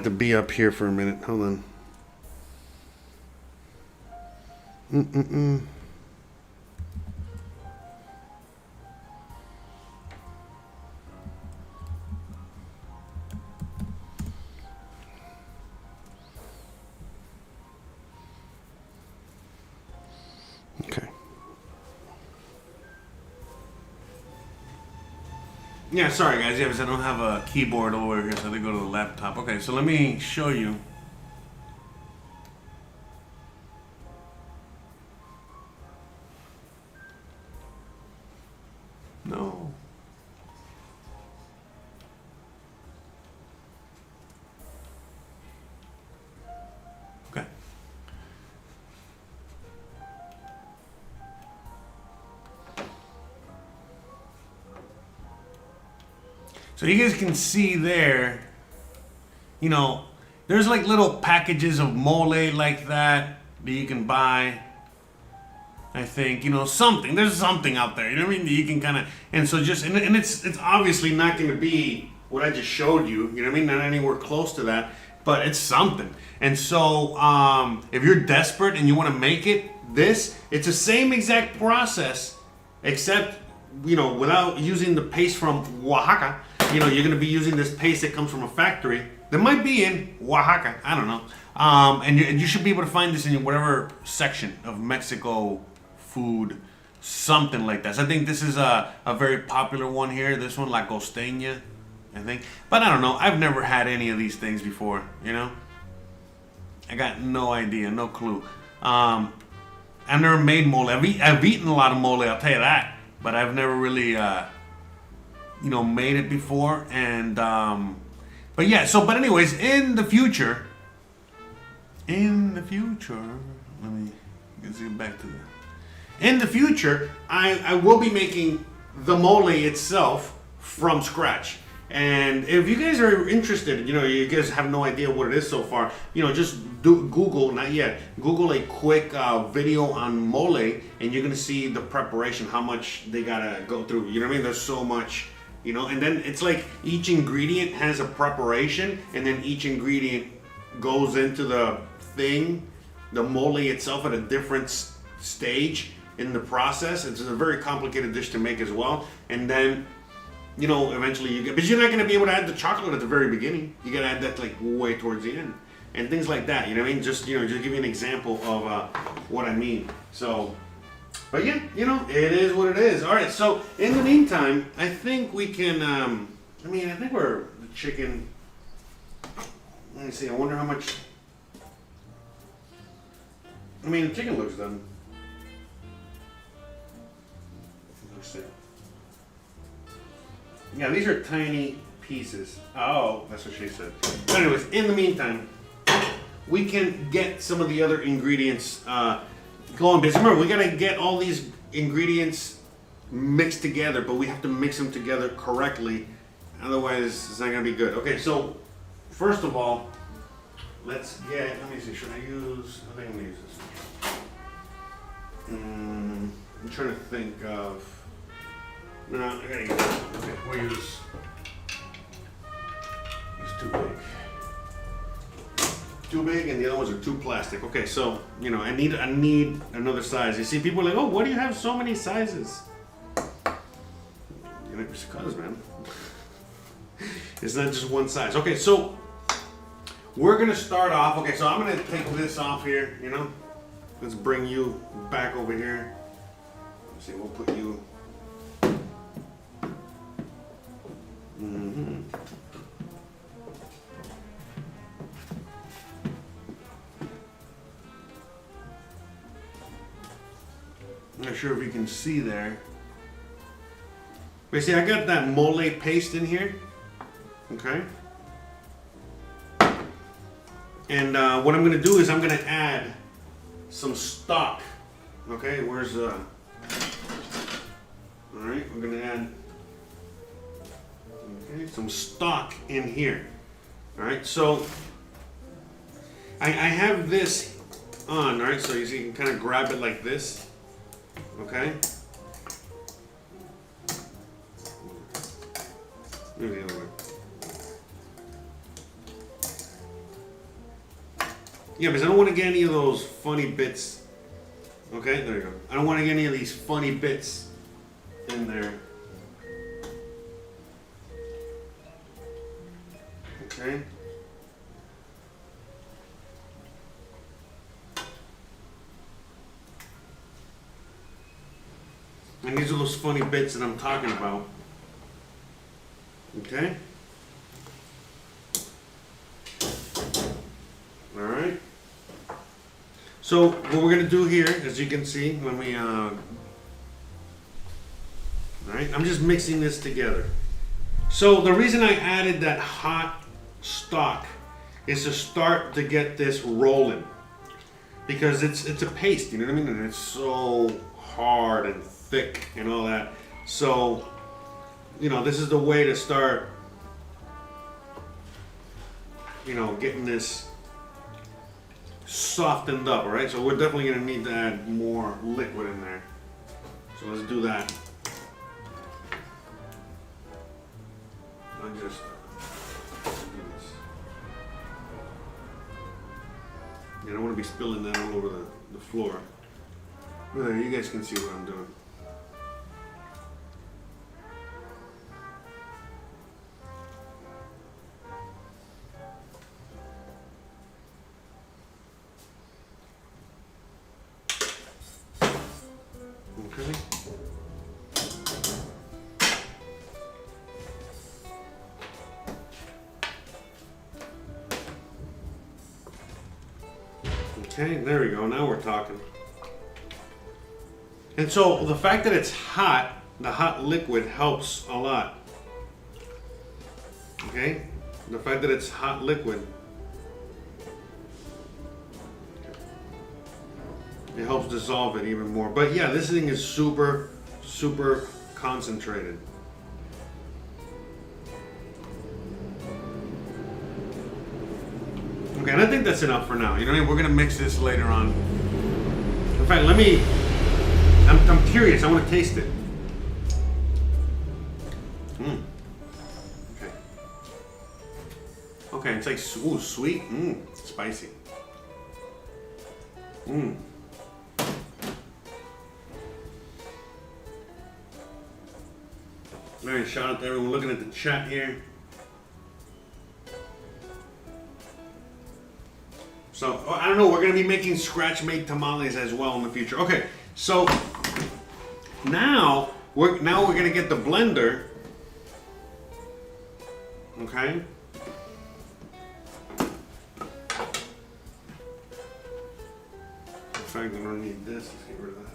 to be up here for a minute. Hold on. Okay. Yeah, sorry guys. Yeah, because I don't have a keyboard over here, so I have to go to the laptop. Okay, so let me show you. No. Okay. So you guys can see there, there's like little packages of mole like that you can buy. I think, something. There's something out there, you know what I mean? You can kind of, and so and it's obviously not going to be what I just showed you, you know what I mean? Not anywhere close to that, but it's something. And so if you're desperate and you want to make it's the same exact process, except, without using the paste from Oaxaca. You're going to be using this paste that comes from a factory that might be in Oaxaca. I don't know. And you should be able to find this in whatever section of Mexico food, something like that. So I think this is a very popular one here. This one, La Costeña, I think. But I don't know. I've never had any of these things before, I got no idea, no clue. I've never made mole. I've eaten a lot of mole, I'll tell you that. But I've never really... made it before, and but anyways, in the future, let me get back to that. In the future, I will be making the mole itself from scratch. And if you guys are interested, you guys have no idea what it is so far, just Google a quick video on mole, and you're gonna see the preparation, how much they gotta go through. You know what I mean? There's so much. And then it's like each ingredient has a preparation, and then each ingredient goes into the mole itself at a different stage in the process. It's a very complicated dish to make as well. And then, eventually but you're not going to be able to add the chocolate at the very beginning. You got to add that way towards the end, and things like that. You know what I mean? Just give you an example of what I mean. So. But yeah, it is what it is. All right, so in the meantime, I think we can, I think the chicken, let me see, I wonder how much, the chicken looks done. Let's see. Yeah, these are tiny pieces. Oh, that's what she said. But anyways, in the meantime, we can get some of the other ingredients going. Because remember, we gotta get all these ingredients mixed together, but we have to mix them together correctly, otherwise it's not gonna be good. Okay, so first of all, let me see, should I think I'm gonna use this. I'm trying to think of, no, I gotta use this. Okay, we'll use too big and the other ones are too plastic. Okay, so you know, I need another size. You see, people are like, oh, why do you have so many sizes? You know, it's because, man, it's not just one size. Okay, so we're gonna start off. Okay, so I'm gonna take this off here. You know, let's bring you back over here. Let's see, we'll put you. Mm-hmm. I'm not sure if you can see there. But see, I got that mole paste in here. Okay. And what I'm going to do is I'm going to add some stock. Okay, where's all right, we're going to add some stock in here. All right, so I have this on. All right, so you see, you can kind of grab it like this. Okay. Maybe the other way. Yeah, because I don't want to get any of those funny bits. Okay, there you go. I don't want to get any of these funny bits in there. Okay. And these are those funny bits that I'm talking about. Okay? Alright. So what we're going to do here, as you can see, when we, alright, I'm just mixing this together. So the reason I added that hot stock is to start to get this rolling. Because it's a paste, you know what I mean? And it's so hard and thick and all that. So, you know, this is the way to start, you know, getting this softened up, all right? So we're definitely going to need to add more liquid in there. So let's do that. I'll just do this. I don't want to be spilling that all over the floor. But there, you guys can see what I'm doing. Okay. Okay, there we go. Now we're talking. And so the fact that it's hot, the hot liquid helps a lot. Okay? The fact that it's hot liquid, it helps dissolve it even more. But yeah, this thing is super, super concentrated. Okay, and I think that's enough for now. You know what I mean? We're gonna mix this later on. In fact, I'm curious. I want to taste it. Okay. Okay, it's like ooh, sweet. Spicy. Alright, shout out to everyone looking at the chat here. So, I don't know, we're going to be making scratch-made tamales as well in the future. Okay, so now we're going to get the blender. Okay. In fact, we don't need this. Let's get rid of that.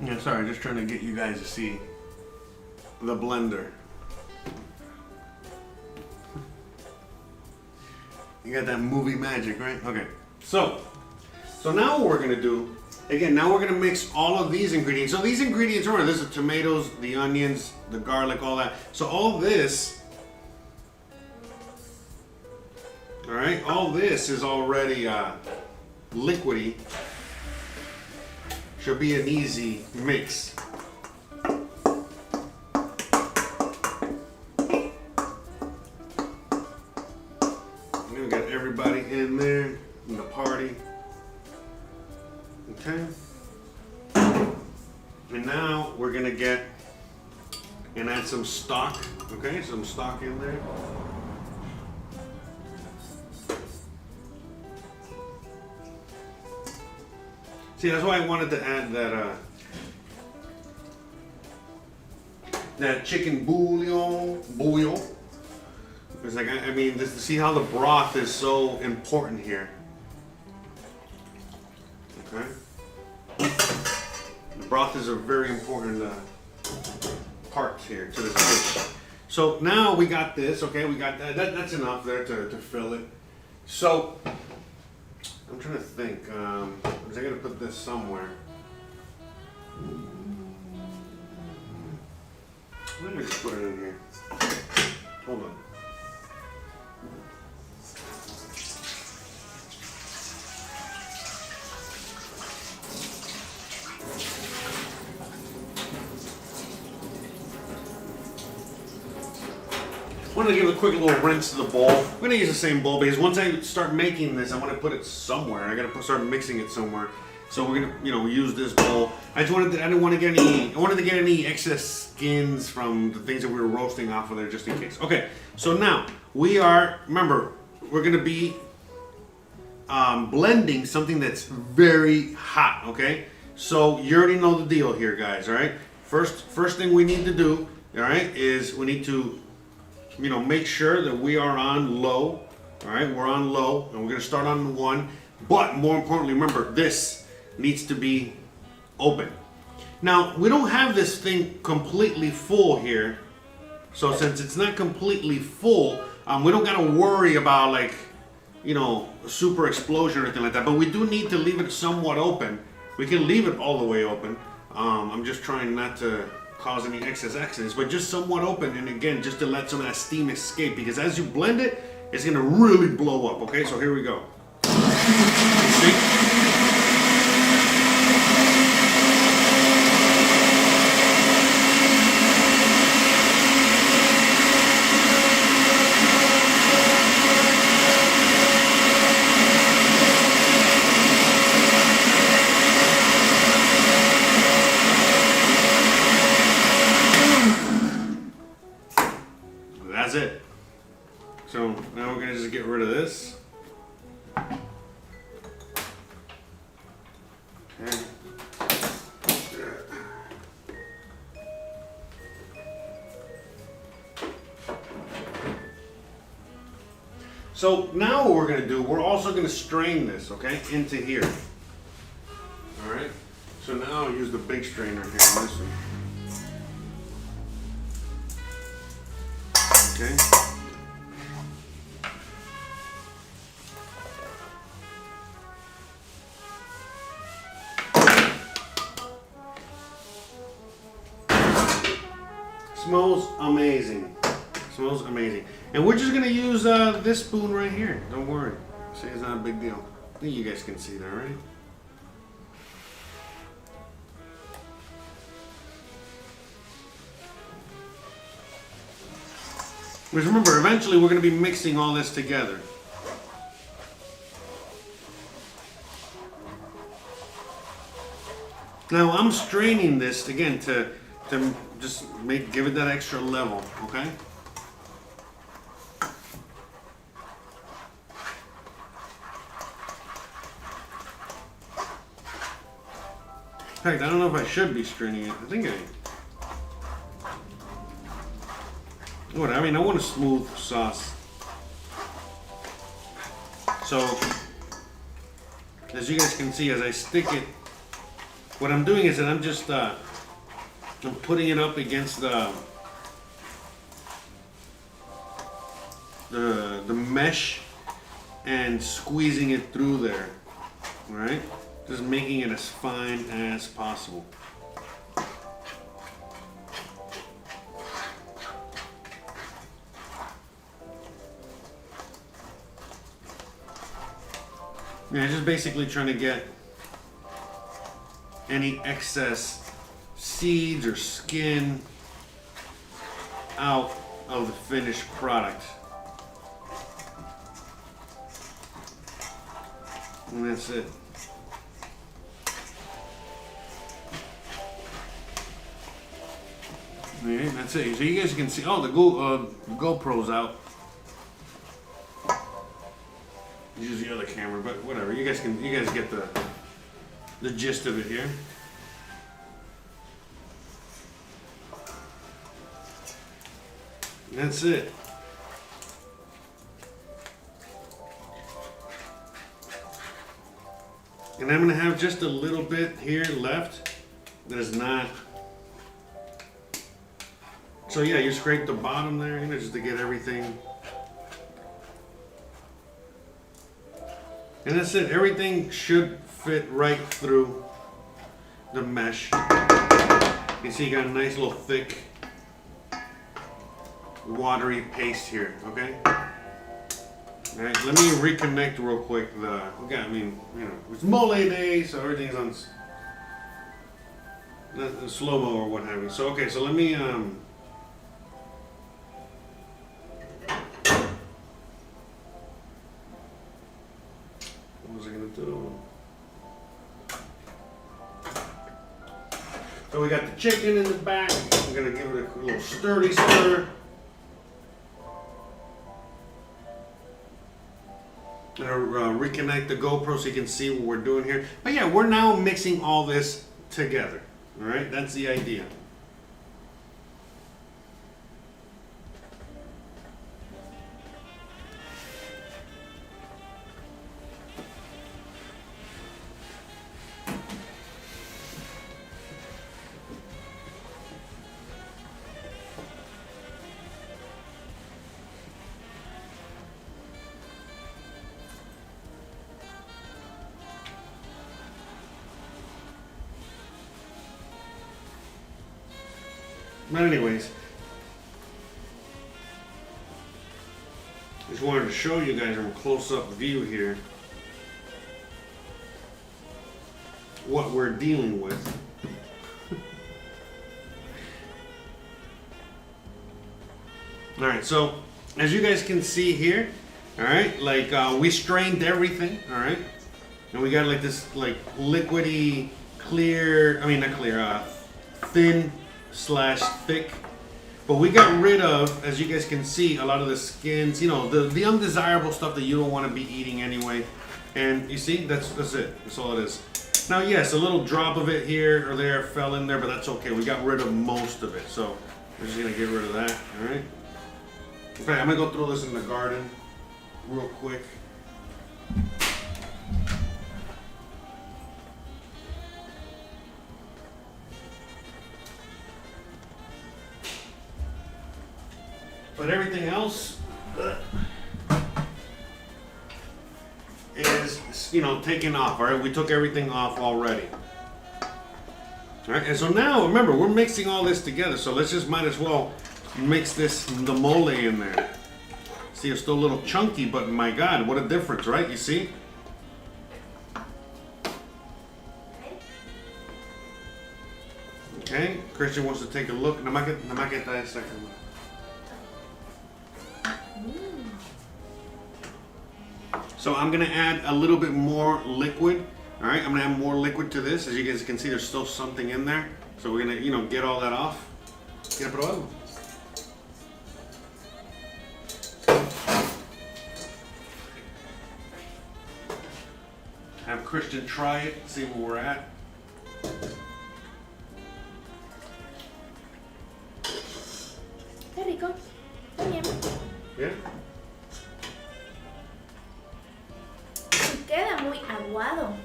Yeah, sorry, just trying to get you guys to see the blender. You got that movie magic, right? Okay, so now what we're gonna do, again, now we're gonna mix all of these ingredients. So these ingredients are, this is the tomatoes, the onions, the garlic, all that. So all this, All right, all this is already liquidy. Should be an easy mix. We got everybody in there in the party. Okay. And now we're gonna get and add some stock. Okay, some stock in there. See, that's why I wanted to add that chicken bouillon. It's like, I mean, this, see how the broth is so important here. Okay. The broth is a very important part here to this dish. So now we got this, okay, we got that. That's enough there to fill it. So, I'm trying to think, because I gotta put this somewhere. Let me just put it in here. Hold on. I'm gonna give a quick little rinse to the bowl. I'm gonna use the same bowl because once I start making this, I want to put it somewhere. I gotta start mixing it somewhere. So we're gonna, use this bowl. I didn't want to get any. I wanted to get any excess skins from the things that we were roasting off of there, just in case. Okay. So now remember, we're gonna be blending something that's very hot. Okay. So you already know the deal here, guys. All right. First thing we need to do, all right, is we need to make sure that we are on low. All right, we're on low, and we're gonna start on 1. But more importantly, remember, this needs to be open. Now, we don't have this thing completely full here. So since it's not completely full, we don't gotta worry about a super explosion or anything like that. But we do need to leave it somewhat open. We can leave it all the way open. I'm just trying not to cause any excess accidents, but just somewhat open, and again, just to let some of that steam escape, because as you blend it, it's gonna really blow up. Okay, so here we go. See? That's it. So now we're gonna just get rid of this. Okay. So now what we're gonna do, we're also gonna strain this, okay, into here. All right. So now I'll use the big strainer here on this one. Okay. Smells amazing. Smells amazing. And we're just gonna use this spoon right here. Don't worry. See, it's not a big deal. I think you guys can see that, right? Because remember, eventually we're going to be mixing all this together. Now I'm straining this again to just give it that extra level, okay? In fact, I don't know if I should be straining it. I think I. What? I mean, I want a smooth sauce. So, as you guys can see, as I stick it, what I'm doing is that I'm just I'm putting it up against the mesh and squeezing it through there. All right, just making it as fine as possible. Yeah, just basically trying to get any excess seeds or skin out of the finished product. And that's it. Yeah, that's it. So you guys can see. Oh, the GoPro's out. Use the other camera, but whatever. You guys get the gist of it here. That's it. And I'm gonna have just a little bit here left that is not. So yeah, you scrape the bottom there, just to get everything. And that's it. Everything should fit right through the mesh. You see, you got a nice little thick, watery paste here. Okay. All right. Let me reconnect real quick. It's Mole Day, so everything's on the slow-mo or what have you. So okay. So let me What was I gonna do? So we got the chicken in the back. I'm gonna give it a little stirry stir. I'm gonna reconnect the GoPro so you can see what we're doing here. But yeah, we're now mixing all this together. All right, that's the idea. But anyways, just wanted to show you guys from a close-up view here what we're dealing with. All right, so as you guys can see here, all right, like we strained everything, all right, and we got like this like liquidy, clear, I mean not clear, thin / thick, but we got rid of, as you guys can see, a lot of the skins, the undesirable stuff that you don't want to be eating anyway. And you see, that's it. That's all it is. Now, yes, a little drop of it here or there fell in there, but that's okay. We got rid of most of it, so we're just gonna get rid of that. All right. Okay, I'm gonna go throw this in the garden real quick. But everything else is, taken off. All right, we took everything off already. All right, and so now remember we're mixing all this together. So let's just might as well mix the mole in there. See, it's still a little chunky, but my God, what a difference, right? You see? Okay, Christian wants to take a look. Nada más que está esta cámara. So I'm gonna add a little bit more liquid. All right, I'm gonna add more liquid to this. As you guys can see, there's still something in there. So we're gonna, get all that off. ¿Quieres probarlo? Have Christian try it, see where we're at. Qué rico. Está bien. Yeah. Queda muy aguado.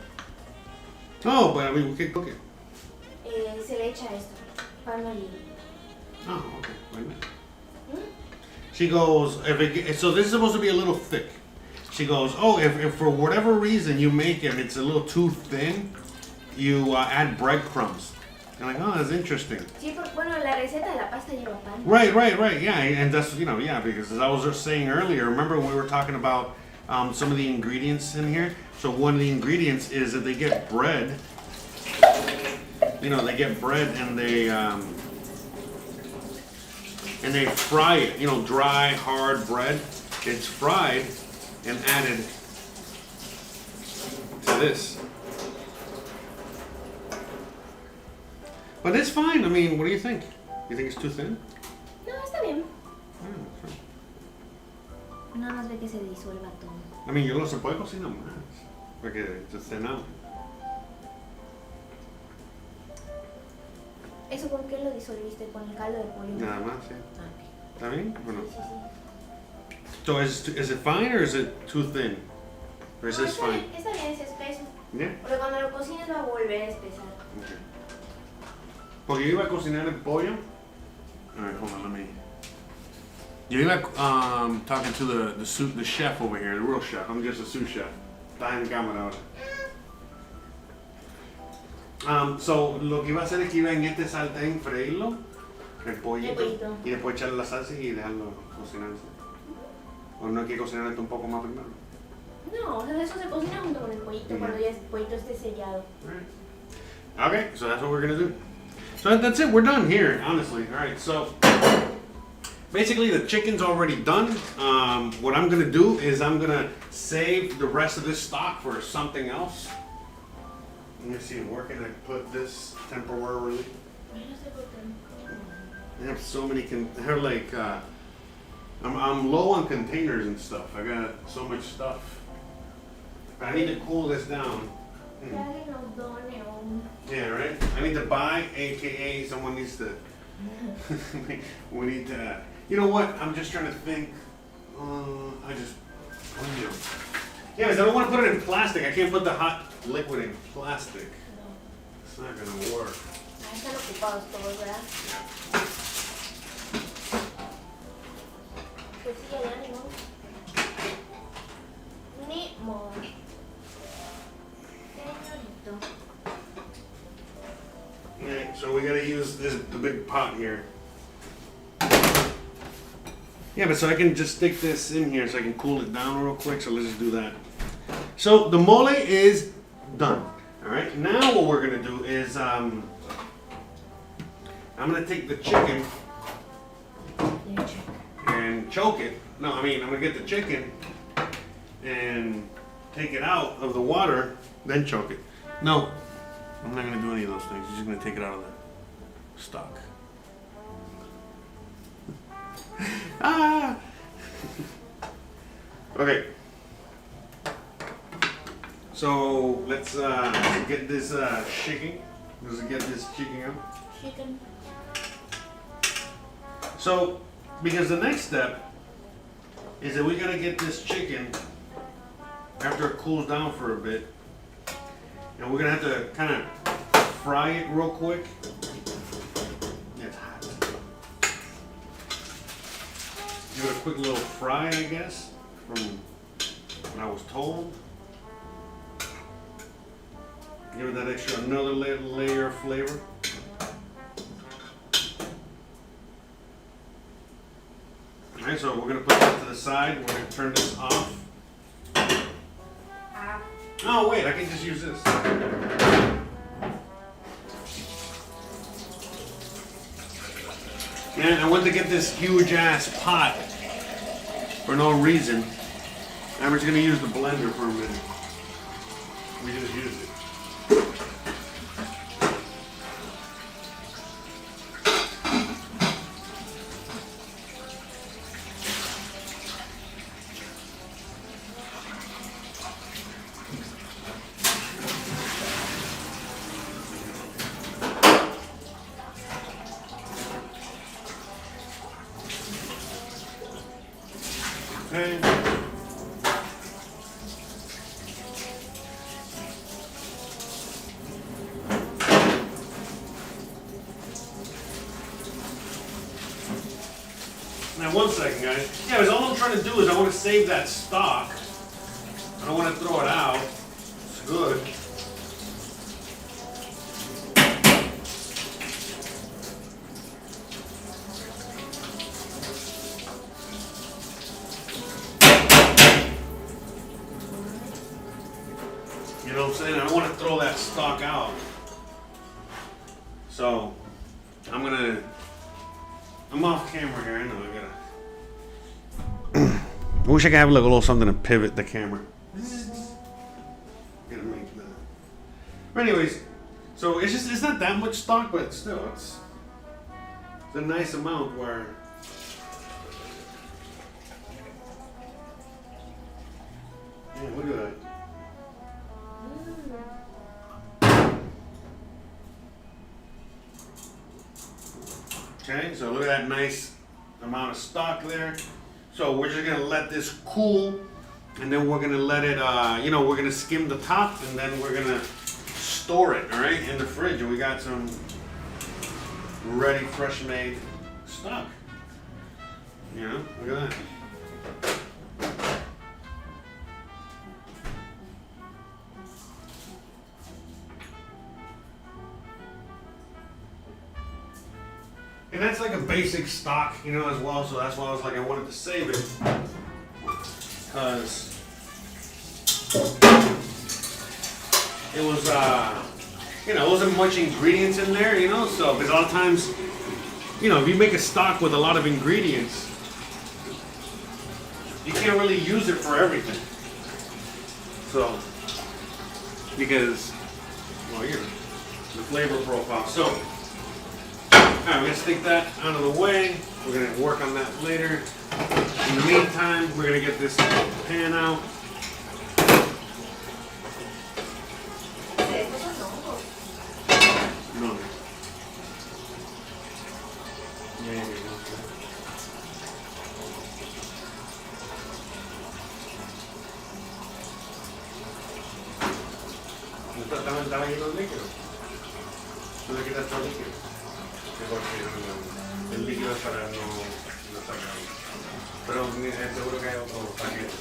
Oh, but I mean, we can cook it. Se le echa esto, pan molido. Oh, okay. Wait a minute. She goes, so this is supposed to be a little thick. She goes, oh, if for whatever reason you make it and it's a little too thin, you add breadcrumbs. I'm like, oh, that's interesting. Sí, bueno, la receta de la pasta lleva pan. Right, yeah, and that's, because as I was just saying earlier, remember when we were talking about some of the ingredients in here. So one of the ingredients is that they get bread. You know, they get bread and they fry it. You know, dry, hard bread. It's fried and added to this. But it's fine. I mean, what do you think? You think it's too thin? No, está bien. Yeah, it's fine. No nos ve que se disuelva todo. I mean, yo lo se puede cocinar más. Porque it's thin out. ¿Eso con qué lo disolviste? ¿Con el caldo de pollo? Nada más, sí. Ah, ok. ¿Está bien? Bueno. Sí, sí. So is it fine or is it too thin? Or is No, this está fine? bien, es espeso. Yeah. Porque cuando lo cocines va a volver a espesar. Okay. Porque yo iba a cocinar el pollo. Alright, hold on, let me. Yo iba talking to the chef over here, the real chef. I'm just a sous chef. Está en cámara ahora. So, lo que iba a hacer es que iba en este sartén freírlo, el pollito, y después echarle la salsa y dejarlo cocinarse. ¿O no hay que cocinar esto un poco más primero? No, o sea, eso se cocina junto con el pollito cuando ya el pollito esté sellado. Alright. Okay, so that's what we're gonna do. So that's it, we're done here, honestly. Alright, so basically the chicken's already done. What I'm gonna do is I'm gonna save the rest of this stock for something else. Let me see, where can I put this temporarily? I have so many, they're like, I'm low on containers and stuff. I got so much stuff. But I need to cool this down. Yeah, right? I need to buy, aka someone needs to, we need to, you know what? I'm just trying to think, yeah, because I don't want to put it in plastic. I can't put the hot liquid in plastic. It's not going to work. Están ocupados todos, ¿verdad? Pues sí, ya ni modo. Ni modo. Señorito. Alright, so we gotta use the big pot here. Yeah, but so I can just stick this in here so I can cool it down real quick. So let's just do that. So the mole is done. Alright, now what we're gonna do is I'm gonna take the chicken and choke it. No, I mean I'm gonna get the chicken and take it out of the water, then choke it. No, I'm not gonna do any of those things. I'm just gonna take it out of the stock. Ah! Okay. So let's get this shaking. Let's get this chicken out. Chicken. So, because the next step is that we gotta get this chicken after it cools down for a bit, and we're gonna have to kind of fry it real quick. It's hot. Give it a quick little fry, I guess, from what I was told. Give it that extra, another layer of flavor. Alright, so we're gonna put that to the side. We're gonna turn this off. Oh wait, I can just use this. Man, I went to get this huge ass pot for no reason. I'm just gonna use the blender for a minute. We just used it. Okay. Now, one second, guys. Yeah, because all I'm trying to do is I want to save that stock. I don't want to throw it out. It's good. know what I'm saying? I don't want to throw that stock out. So, I'm off camera here. I know, I wish I could have like a little something to pivot the camera. Gonna make that. But anyways, so it's not that much stock, but still, it's a nice amount where. Yeah, look at that. Okay, so look at that nice amount of stock there. So we're just gonna let this cool, and then we're gonna let it, we're gonna skim the top, and then we're gonna store it, all right, in the fridge. And we got some ready, fresh made stock. You know, look at that. And that's like a basic stock, you know, as well. So that's why I was like, I wanted to save it. Because it was, it wasn't much ingredients in there, you know. So, because a lot of times, you know, if you make a stock with a lot of ingredients, you can't really use it for everything. So, because, well, you know, the flavor profile. So, alright, we're gonna stick that out of the way. We're gonna work on that later. In the meantime, we're gonna get this pan out. No. Yeah, estaba lleno de líquido. No le quitas todo el líquido. Porque el líquido es para no sacarlo. Pero seguro que hay otro paquete.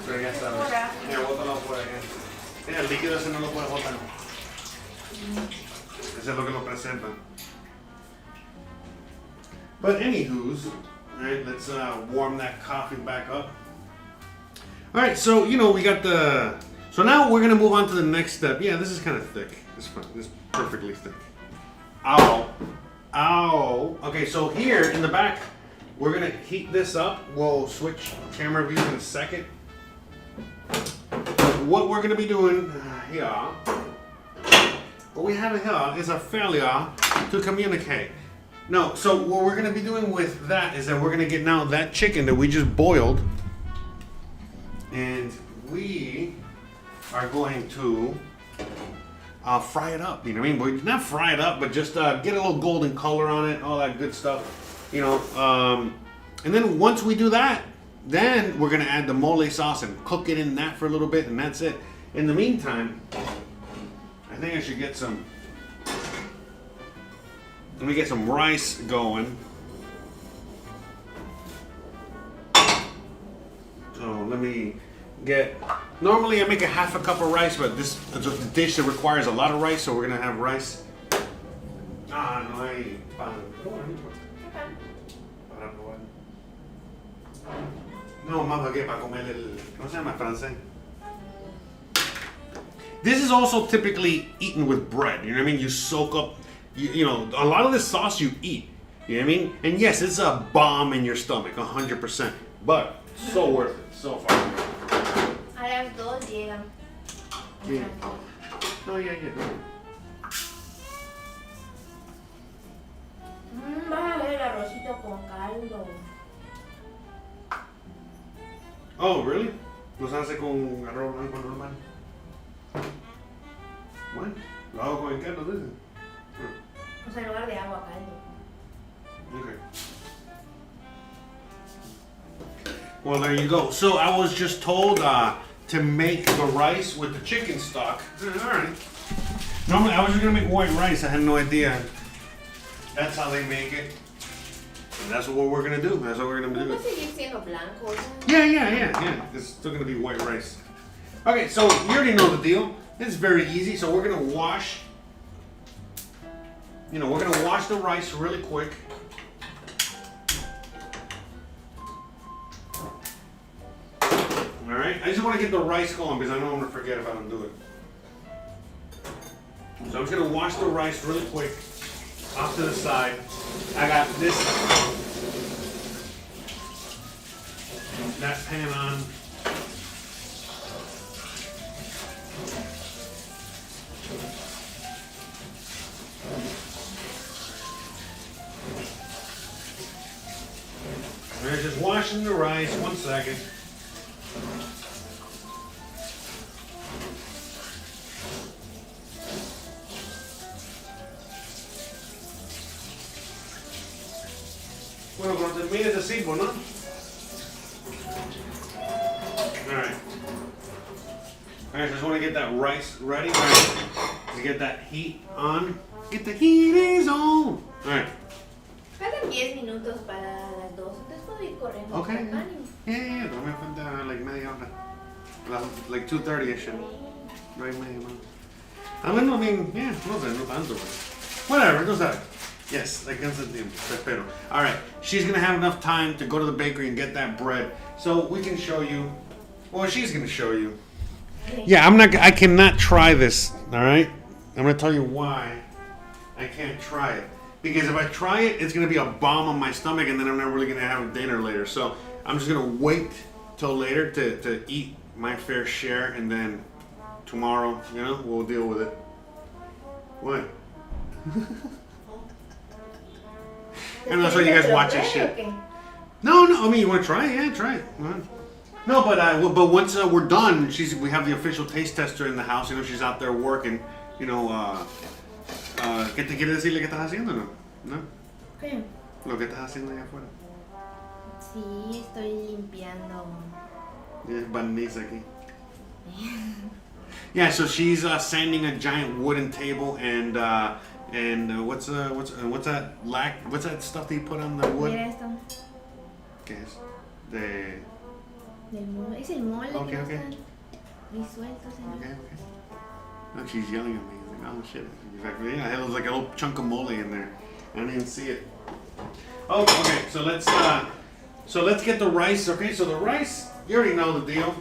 Pero ya está. Ya, bótalo por ahí. Mira, el líquido ese no lo puedes botar. Ese es lo que lo presenta. But anywho's, alright, let's warm that coffee back up. Alright, so we got the. So now we're gonna move on to the next step. Yeah, this is kind of thick. This is perfectly thick. Ow. Ow. Okay, so here in the back, we're gonna heat this up. We'll switch camera views in a second. What we're gonna be doing here, what we have here is a failure to communicate. No, so what we're gonna be doing with that is that we're gonna get now that chicken that we just boiled, and we are going to fry it up, you know what I mean? But not fry it up, but just get a little golden color on it, all that good stuff, you know. And then once we do that, then we're gonna add the mole sauce and cook it in that for a little bit, and that's it. In the meantime, I think I should get some. Let me get some rice going. So let me get. Normally I make a half a cup of rice, but this is a dish that requires a lot of rice, so we're gonna have rice. Ah, no hay pan. Para probar. No, mamá, ¿qué? Para comer el. ¿Cómo se llama? Francés. This is also typically eaten with bread. You know what I mean? You soak up. You know, a lot of this sauce you eat. You know what I mean? And yes, it's a bomb in your stomach, 100%. But so worth it, so far. A las 2 llegan. Yeah. Oh, yeah. Vas a ver el arrocito con caldo. Oh, really? ¿Los hace con arroz blanco normal? Bueno, lo hago con el caldo, dice. O sea, en lugar de agua, caldo. Okay. Well, there you go. So I was just told to make the rice with the chicken stock. All right. Normally, I was just gonna make white rice. I had no idea. That's how they make it. And that's what we're gonna do. That's what we're gonna do. ¿Puede seguir siendo blanco? Yeah. It's still gonna be white rice. Okay, so you already know the deal. It's very easy. So we're gonna wash. We're gonna wash the rice really quick. All right. Alright, I just want to get the rice going because I know I'm going to forget if I don't do it. So I'm just going to wash the rice really quick off to the side. I got that pan on. Alright, just washing the rice, 1 second. Bueno, cuando termines así, ¿no? Alright. Alright, just want to get that rice ready, right? To get that heat on. Get the heat on! Alright. Faltan 10 minutos para las 2, entonces puedo ir corriendo. Okay. Con ánimo. Yeah, no me falta like media hora. Like 2:30ish. Right, media hora. I mean, yeah, no sé, no tanto. Whatever, no sabes. Yes, alcanza el tiempo, te espero. Alright, she's gonna have enough time to go to the bakery and get that bread. So we can show you, well, she's gonna show you. Yeah, I cannot try this, alright? I'm gonna tell you why I can't try it. Because if I try it, it's gonna be a bomb on my stomach and then I'm not really gonna have dinner later. So I'm just gonna wait till later to eat my fair share and then tomorrow, we'll deal with it. What? And that's why you guys watch this shit. No, I mean, you want to try it? Yeah, try it. No, but once we're done, we have the official taste tester in the house. She's out there working. ¿Qué te quiere decirle que estás haciendo, no? ¿No? ¿Qué? Lo que estás haciendo allá afuera. Sí, estoy limpiando. Yeah, barniz aquí. Yeah, so she's sanding a giant wooden table and what's that what's that stuff that you put on the wood? Mira esto. ¿Qué es? Del mole. Es el mole Okay, que no okay. están disueltos en Okay. Look, she's yelling at me. Like, oh shit. Exactly. Yeah, there was like a little chunk of mole in there. I didn't even see it. Oh, okay. So let's get the rice. Okay, so the rice, you already know the deal.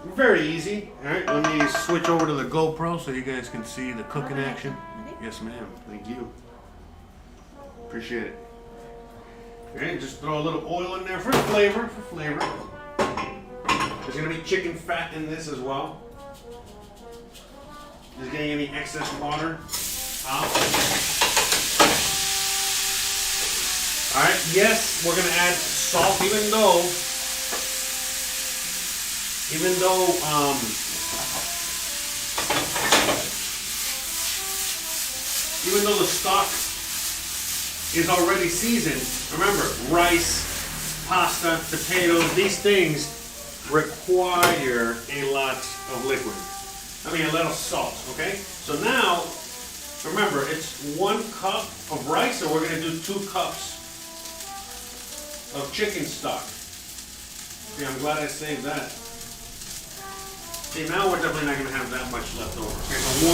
Very easy. All right, let me switch over to the GoPro so you guys can see the cooking action. Yes, ma'am. Thank you. Appreciate it. Okay, just throw a little oil in there for flavor. There's gonna be chicken fat in this as well. Just getting any excess water out. All right. Yes, we're gonna add salt, even though the stock is already seasoned. Remember, rice, pasta, potatoes, these things require a lot of liquid. A lot of salt, okay? So now, remember, it's 1 cup of rice, so we're gonna do 2 cups of chicken stock. Okay, I'm glad I saved that. See, now we're definitely not gonna have that much left over. Okay, so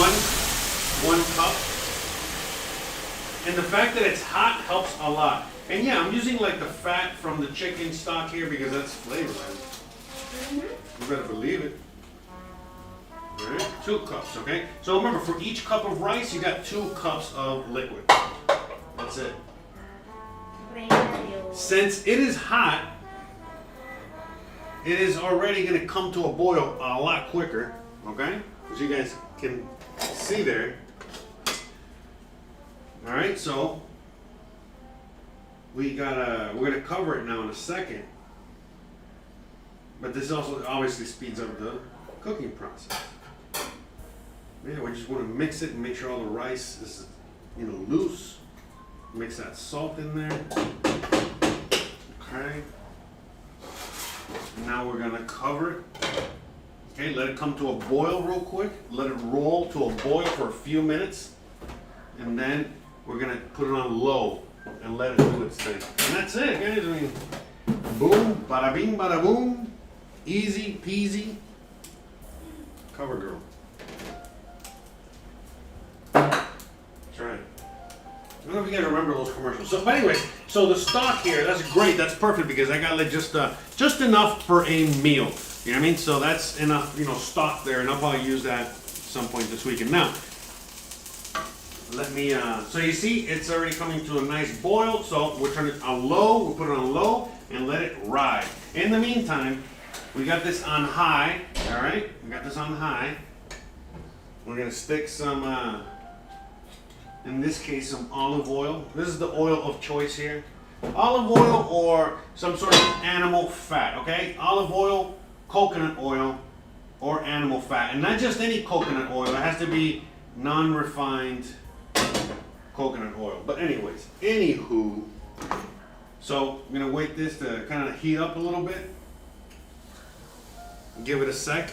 one cup. And the fact that it's hot helps a lot. And yeah, I'm using like the fat from the chicken stock here because that's flavor. You better believe it. All right, 2 cups, okay? So remember, for each cup of rice, you got 2 cups of liquid. That's it. Since it is hot, it is already going to come to a boil a lot quicker, okay? As you guys can see there. All right, so we're gonna cover it now in a second, but this also obviously speeds up the cooking process. Yeah, we just want to mix it and make sure all the rice is, loose. Mix that salt in there. Okay. Now we're gonna cover it. Okay, let it come to a boil real quick. Let it roll to a boil for a few minutes, and then we're gonna put it on low and let it do its thing. And that's it, guys. Boom, bada bing, bada boom. Easy peasy. Cover girl. That's right. I don't know if you guys remember those commercials. So, but anyways, so the stock here, that's great. That's perfect because I got like just enough for a meal. You know what I mean? So that's enough, stock there, and I'll probably use that at some point this weekend. Now, let me, so you see, it's already coming to a nice boil, so we'll turn it on low, we'll put it on low, and let it ride. In the meantime, we got this on high, all right? We got this on high. We're gonna stick some, in this case, some olive oil. This is the oil of choice here. Olive oil or some sort of animal fat, okay? Olive oil, coconut oil, or animal fat. And not just any coconut oil, it has to be non-refined coconut oil. But anyways, anywho, so I'm gonna wait this to kind of heat up a little bit. Give it a sec.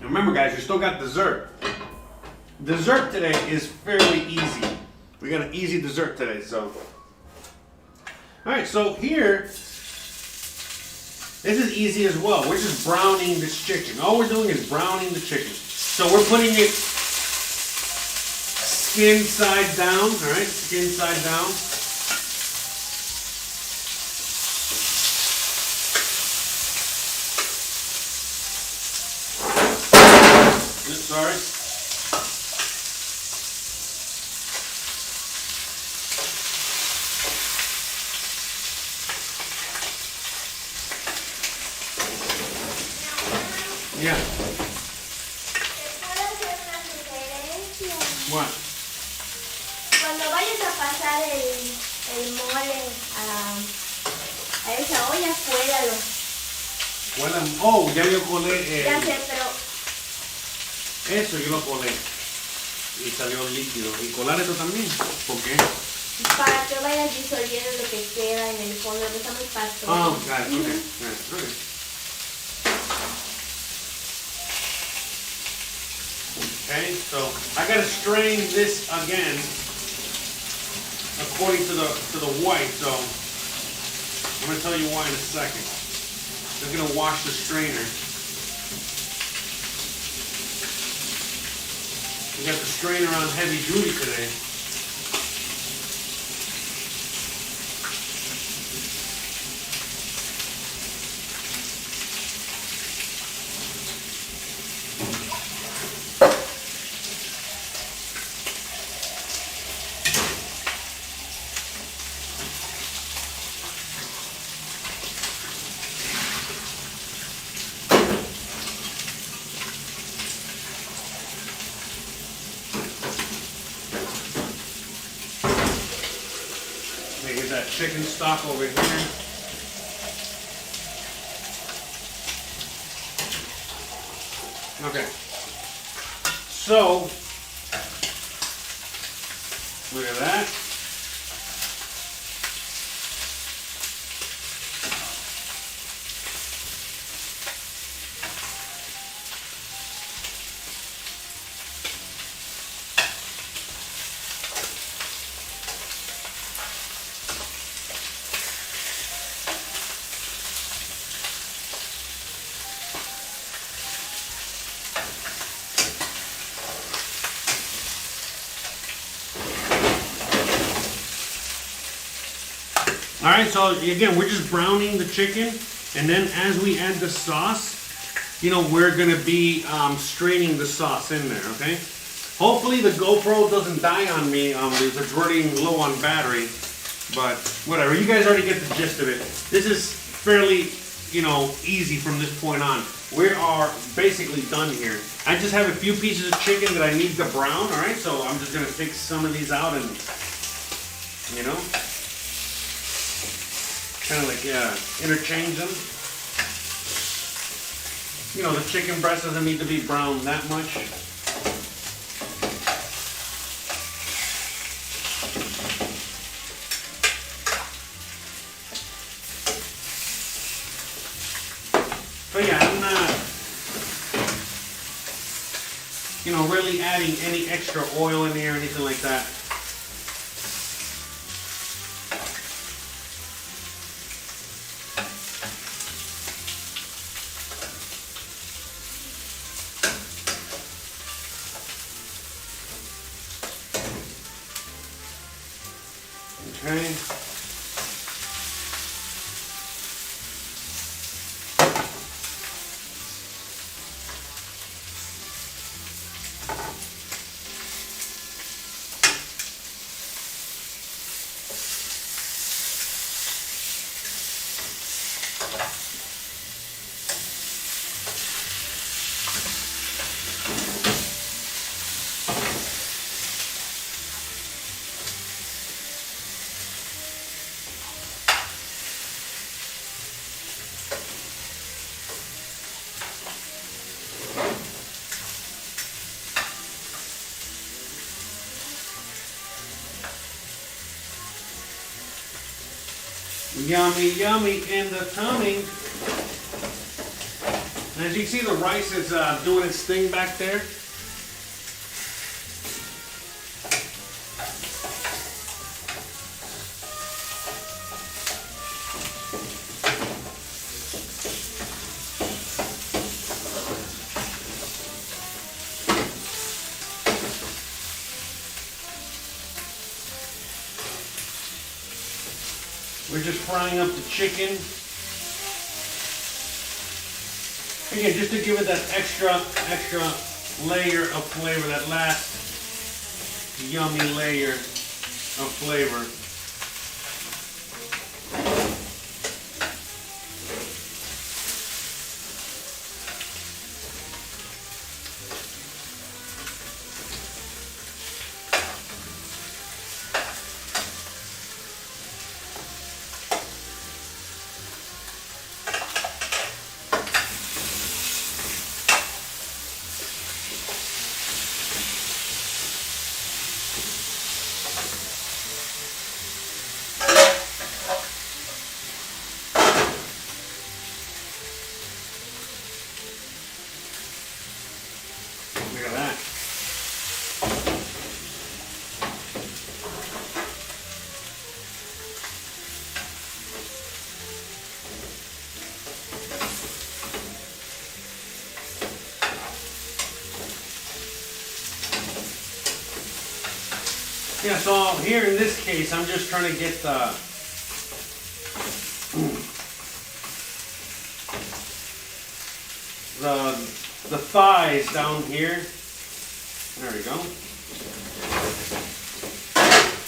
Remember guys, you still got dessert. Dessert today is fairly easy. We got an easy dessert today, so. Alright, so here, this is easy as well. We're just browning this chicken. All we're doing is browning the chicken. So we're putting it skin side down, alright? Skin side down. Sorry. Yeah. What? Cuando vayas a pasar el mole a esa olla, cuélalo. Oh, ya yo colé. Ya sé, pero Eso yo lo colé. Y salió líquido. ¿Y colar esto también? ¿Por qué? para que vayas disolviendo lo que queda en el fondo, que está muy pastoso. Oh, got it. Okay. Okay. Okay, so I gotta strain this again according to the white, so I'm gonna tell you why in a second. I'm gonna wash the strainer. We got the strainer on heavy duty today. Get that chicken stock over here. Okay. So, look at that. Alright, so again, we're just browning the chicken, and then as we add the sauce, we're going to be straining the sauce in there, okay? Hopefully the GoPro doesn't die on me, it's running low on battery, but whatever, you guys already get the gist of it. This is fairly, easy from this point on. We are basically done here. I just have a few pieces of chicken that I need to brown, alright? So I'm just going to take some of these out and, kind of like interchange them. The chicken breast doesn't need to be browned that much. But yeah, I'm not, really adding any extra oil in here or anything like that. Okay. Yummy, yummy in the tummy. And as you can see, the rice is doing its thing back there. We're just frying up the chicken. Again, just to give it that extra layer of flavor, that last yummy layer of flavor. Look at that. Yeah, so here in this case, I'm just trying to get the thighs down here. There we go.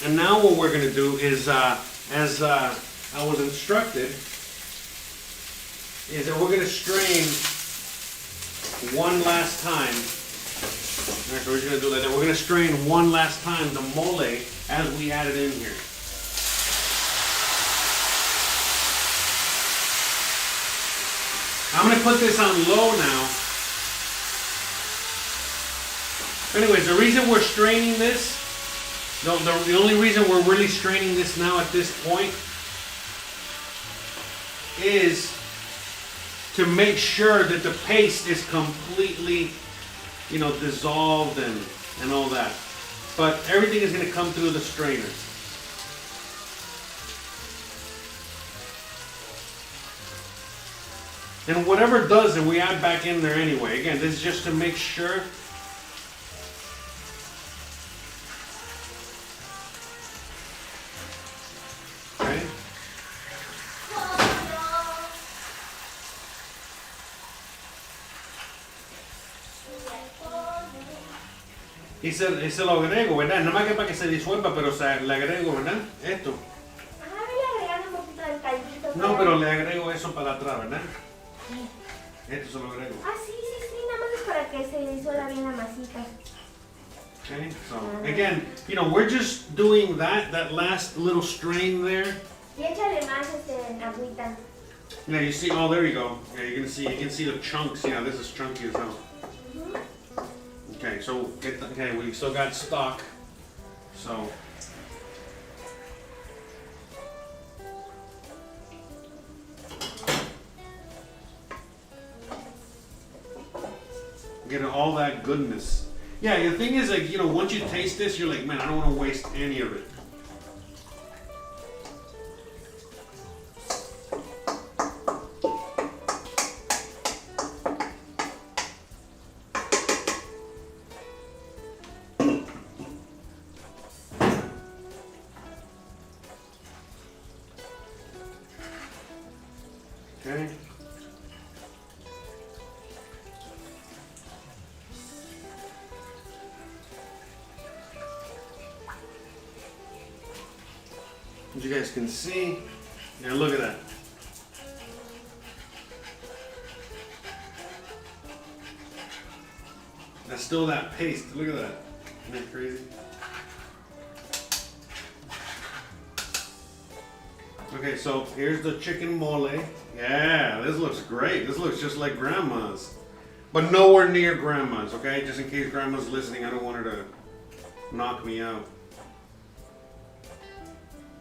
And now what we're going to do is, as I was instructed, is that we're going to strain one last time. Alright, so we're just going to do that. We're going to strain one last time the mole as we add it in here. I'm going to put this on low now. Anyways, the reason we're straining this, the only reason we're really straining this now at this point is to make sure that the paste is completely, dissolved and all that. But everything is going to come through the strainers. And whatever does it, we add back in there anyway. Again, this is just to make sure. Okay. Y se lo agrego, ¿verdad? Nada más que para que se disuelva, pero le agrego, ¿verdad? Esto. Ah, le agregan un poquito del caldito. No, pero le agrego eso para atrás, ¿verdad? Esto se lo agrego. Ah, sí, nada más es para que se disuelva bien la masita. Okay, so again, we're just doing that last little strain there. Y échale más agüita. Yeah, you see, oh, there you go. Yeah, you can see the chunks. Yeah, this is chunky as hell. Okay, so we still got stock. So get all that goodness. Yeah, the thing is, like, once you taste this, you're like, man, I don't want to waste any of it. As you guys can see, yeah, look at that. That's still that paste. Look at that. Isn't that crazy? Okay, so here's the chicken mole. Yeah, this looks great. This looks just like grandma's. But nowhere near grandma's, okay? Just in case grandma's listening, I don't want her to knock me out.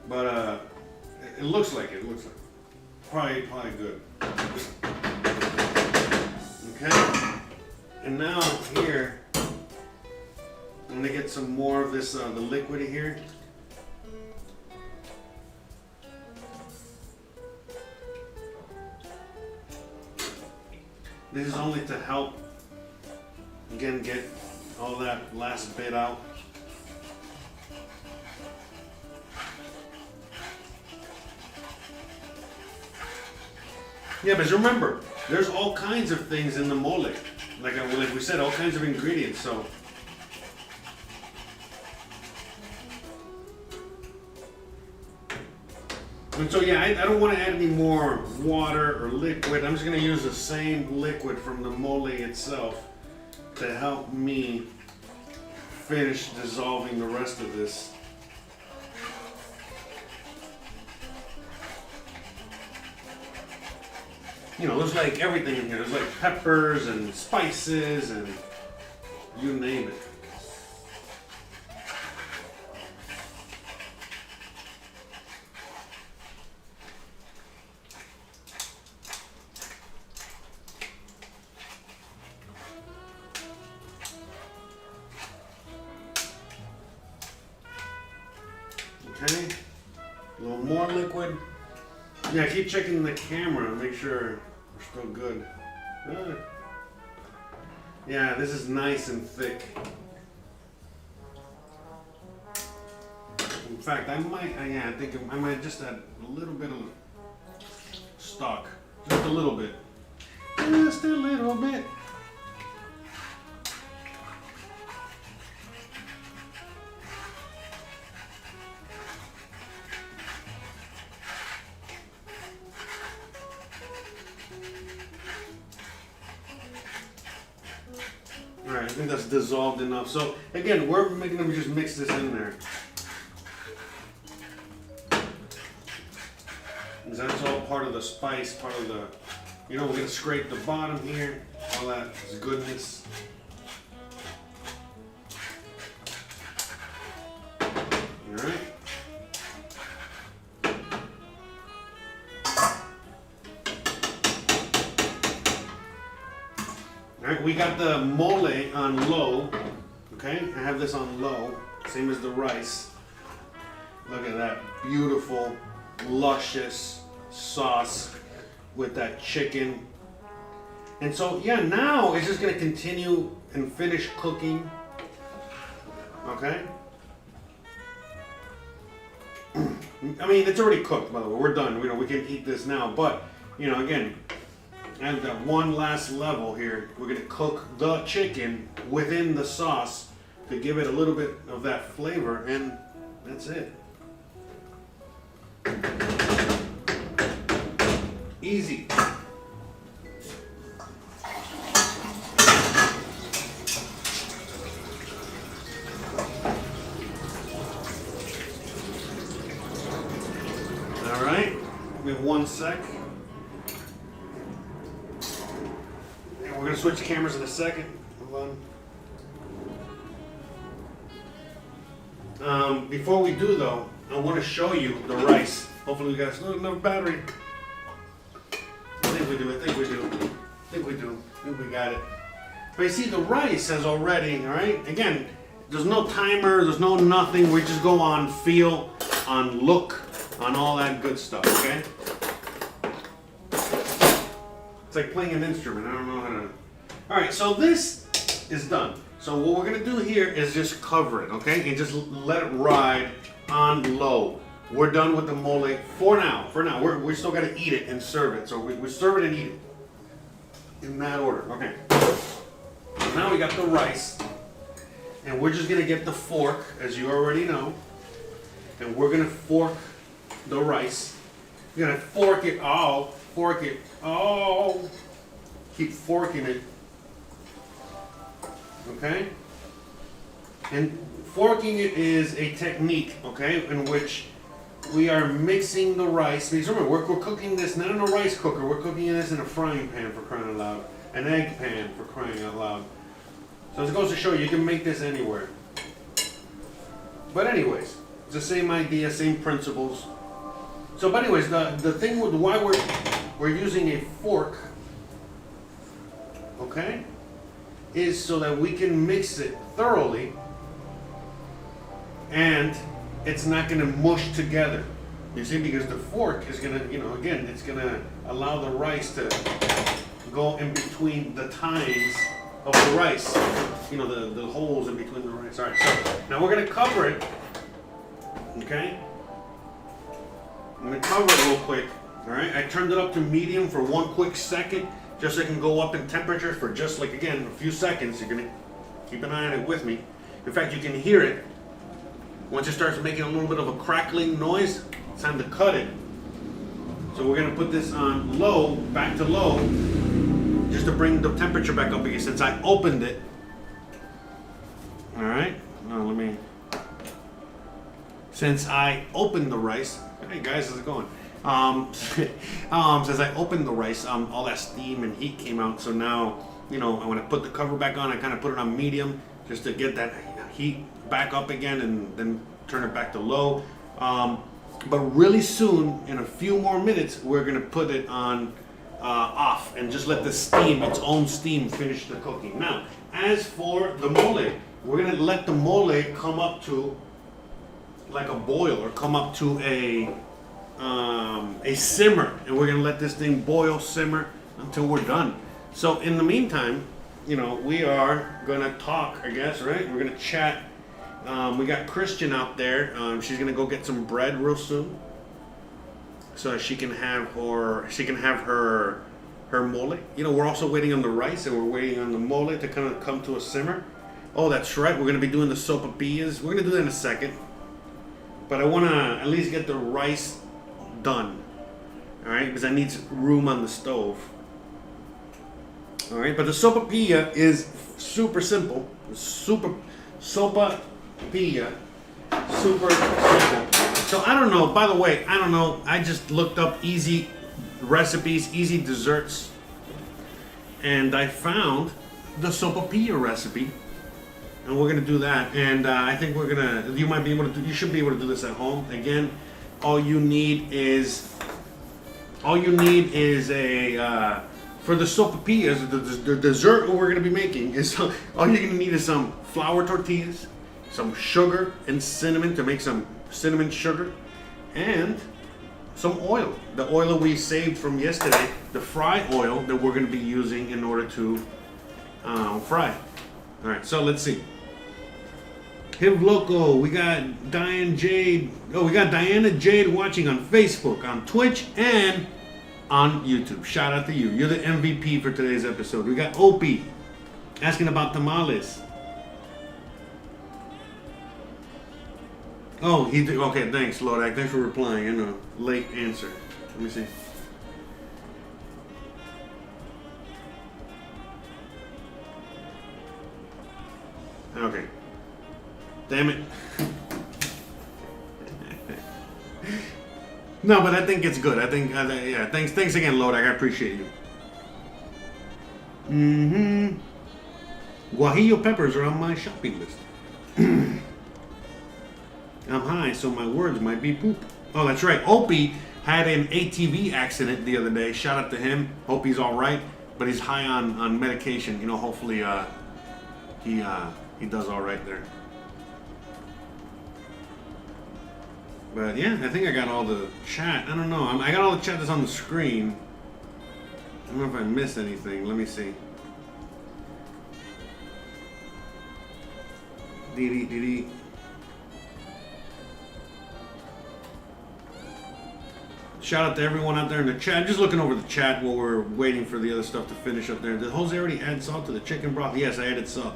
But it looks like it. It looks like it. Probably good. Okay. And now here, I'm gonna get some more of this, the liquidy here. This is only to help, again, get all that last bit out. Yeah, but remember, there's all kinds of things in the mole. Like we said, all kinds of ingredients, so. And so yeah, I don't want to add any more water or liquid. I'm just going to use the same liquid from the mole itself to help me finish dissolving the rest of this. You know, there's like everything in here. There's like peppers and spices and you name it. Okay, a little more liquid. Yeah, keep checking the camera, make sure we're still good. Yeah, this is nice and thick. In fact, I might just add a little bit of stock, just a little bit, just a little bit. Alright, I think that's dissolved enough. So again, we're making them just mix this in there. Because that's all part of the spice, part of the, you know, we're going to scrape the bottom here, all that goodness. Alright. Alright, we got the mole on low, okay? I have this on low, same as the rice. Look at that beautiful, luscious sauce with that chicken. And so, yeah, now it's just gonna continue and finish cooking, okay? I mean, it's already cooked, by the way, we're done. We can eat this now, but, you know, again, and that one last level here, we're gonna cook the chicken within the sauce to give it a little bit of that flavor, and that's it. Easy. All right, we have 1 sec. We're going to switch cameras in a second. Hold on. Before we do though, I want to show you the rice. Hopefully we got enough battery. I think we do. I think we got it. But you see, the rice has already, all right? Again, there's no timer, there's no nothing. We just go on feel, on look, on all that good stuff, okay? It's like playing an instrument. I don't know how to. All right, so this is done. So what we're gonna do here is just cover it, okay? And just let it ride on low. We're done with the mole for now. We still gotta eat it and serve it. So we serve it and eat it in that order. Okay. So now we got the rice, and we're just gonna get the fork, as you already know, and we're gonna fork the rice. You're gonna fork it. Keep forking it. Okay? And forking it is a technique, okay, in which we are mixing the rice. Because remember, we're cooking this not in a rice cooker, we're cooking this in a frying pan, for crying out loud. An egg pan, for crying out loud. So it goes to show you can make this anywhere. But anyways, it's the same idea, same principles. So but anyways, the thing with why we're using a fork, okay, is so that we can mix it thoroughly and it's not going to mush together. You see, because the fork is going to, you know, again, it's going to allow the rice to go in between the tines of the rice. You know, the holes in between the rice. All right, so now we're going to cover it, okay? I'm going to cover it real quick, all right? I turned it up to medium for 1 quick second, just so it can go up in temperature for just like, again, a few seconds. You're going to keep an eye on it with me. In fact, you can hear it. Once it starts making a little bit of a crackling noise, it's time to cut it. So we're going to put this on low, back to low, just to bring the temperature back up, because since I opened it, all right, now let me, since I opened the rice, hey guys, how's it going? Since I opened the rice, all that steam and heat came out, so now, you know, when I put the cover back on, I kind of put it on medium, just to get that heat back up again, and then turn it back to low. But really soon, in a few more minutes, we're gonna put it on off and just let the steam, its own steam, finish the cooking. Now, as for the mole, we're gonna let the mole come up to like a boil, or come up to a simmer, and we're gonna let this thing boil, simmer until we're done. So in the meantime, you know, we are gonna talk, I guess, right? We're gonna chat. We got Christian out there. She's gonna go get some bread real soon, so she can have her mole. You know, we're also waiting on the rice, and we're waiting on the mole to kind of come to a simmer. Oh, that's right. We're gonna be doing the sopapillas. We're gonna do that in a second, but I wanna at least get the rice done. All right, because I need room on the stove. All right, but the sopapilla is super simple. Sopapilla, super simple. So I don't know. By the way, I don't know. I just looked up easy recipes, easy desserts, and I found the sopapilla recipe, and we're gonna do that. And I think we're gonna. You might be able to. You should be able to do this at home. Again, all you need is a. For the sopapillas, the dessert we're gonna be making is all you're gonna need is some flour tortillas, some sugar and cinnamon to make some cinnamon sugar, and some oil. The oil that we saved from yesterday, the fry oil that we're gonna be using in order to fry. All right, so let's see. Hiv Loco, we got Diana Jade watching on Facebook, on Twitch, and on YouTube. Shout out to you. You're the MVP for today's episode. We got Opie asking about tamales. Oh, he did. Okay, thanks, Lodak. Thanks for replying in a late answer. Let me see. Okay. Damn it. No, but I think it's good. I think, yeah. Thanks again, Lodak. I appreciate you. Guajillo peppers are on my shopping list. I'm high, so my words might be poop. Oh, that's right. Opie had an ATV accident the other day. Shout out to him. Hope he's all right, but he's high on medication. You know, hopefully he does all right there. But yeah, I think I got all the chat. I don't know. I got all the chat that's on the screen. I don't know if I missed anything. Let me see. Dee. Shout out to everyone out there in the chat. Just looking over the chat while we're waiting for the other stuff to finish up there. Did Jose already add salt to the chicken broth? Yes, I added salt.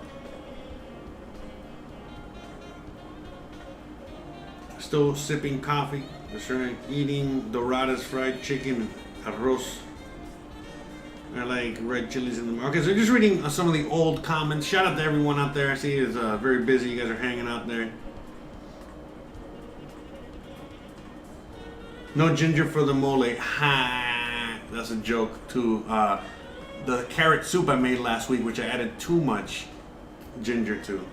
Still sipping coffee. That's right. Eating Doradas fried chicken, arroz. I like red chilies in the market. Okay, so just reading some of the old comments. Shout out to everyone out there. I see it's very busy. You guys are hanging out there. No ginger for the mole. Ha! That's a joke too. The carrot soup I made last week, which I added too much ginger to.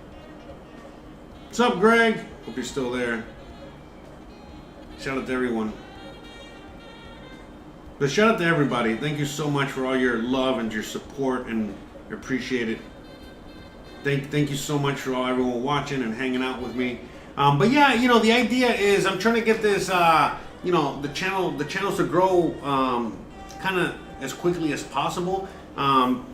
What's up, Greg? Hope you're still there. Shout out to everyone. But shout out to everybody. Thank you so much for all your love and your support, and appreciate it. Thank you so much for everyone watching and hanging out with me. But yeah, you know, the idea is I'm trying to get this, you know, the channels to grow kind of as quickly as possible. And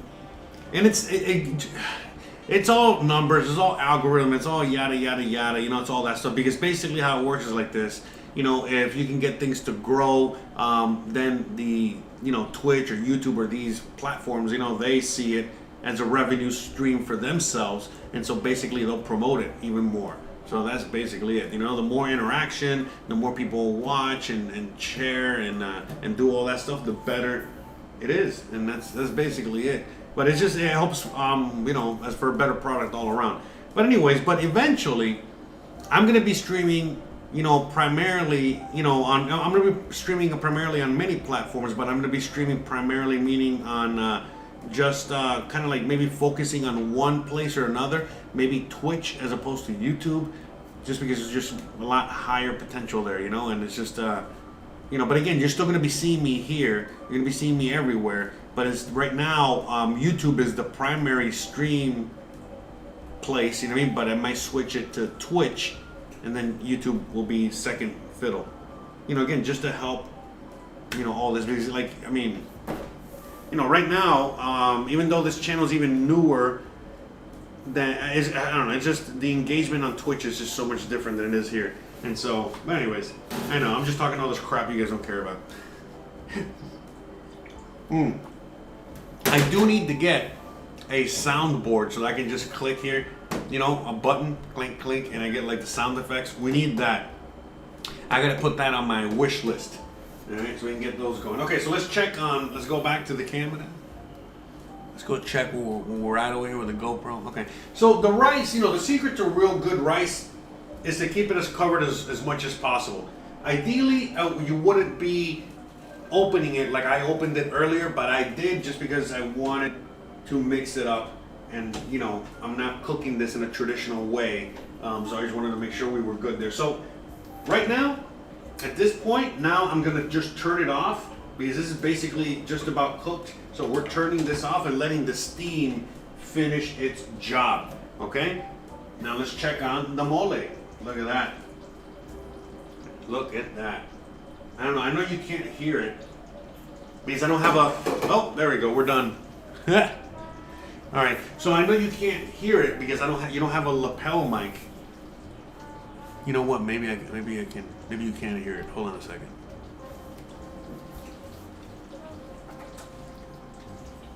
it's all numbers, it's all algorithm, it's all yada yada yada. You know, it's all that stuff, because basically how it works is like this. You know, if you can get things to grow, then the, you know, Twitch or YouTube or these platforms, you know, they see it as a revenue stream for themselves, and so basically they'll promote it even more. So that's basically it. You know, the more interaction, the more people watch and share and do all that stuff, the better it is, and that's basically it. But it's just, it helps, you know, as for a better product all around. But anyways, but eventually, I'm gonna be streaming, you know, primarily, you know, I'm gonna be streaming primarily on many platforms, but I'm gonna be streaming primarily, meaning on just kind of like maybe focusing on one place or another, maybe Twitch as opposed to YouTube, just because there's just a lot higher potential there, you know, and it's just, you know, but again, you're still gonna be seeing me here, you're gonna be seeing me everywhere, but it's right now, YouTube is the primary stream place, you know what I mean, but I might switch it to Twitch, and then YouTube will be second fiddle. You know, again, just to help, you know, all this, because like, I mean, you know, right now, even though this channel is even newer, that is, I don't know, it's just the engagement on Twitch is just so much different than it is here. And so, but anyways, I know, I'm just talking all this crap you guys don't care about. I do need to get a soundboard so that I can just click here, you know, a button, clink, clink, and I get like the sound effects. We need that. I gotta put that on my wish list. Alright, so we can get those going. Okay, so let's go back to the camera now. Let's go check where we're at over here with the GoPro. Okay, so the rice, you know, the secret to real good rice is to keep it as covered as much as possible. Ideally, you wouldn't be opening it like I opened it earlier, but I did just because I wanted to mix it up, and you know, I'm not cooking this in a traditional way, so I just wanted to make sure we were good there. So right now, at this point, now I'm gonna just turn it off, because this is basically just about cooked. So we're turning this off and letting the steam finish its job. Okay, now let's check on the mole. Look at that. Look at that. I don't know, I know you can't hear it because I don't have a, oh, there we go, we're done. All right, so I know you can't hear it because you don't have a lapel mic. You know what? Maybe you can't hear it. Hold on a second.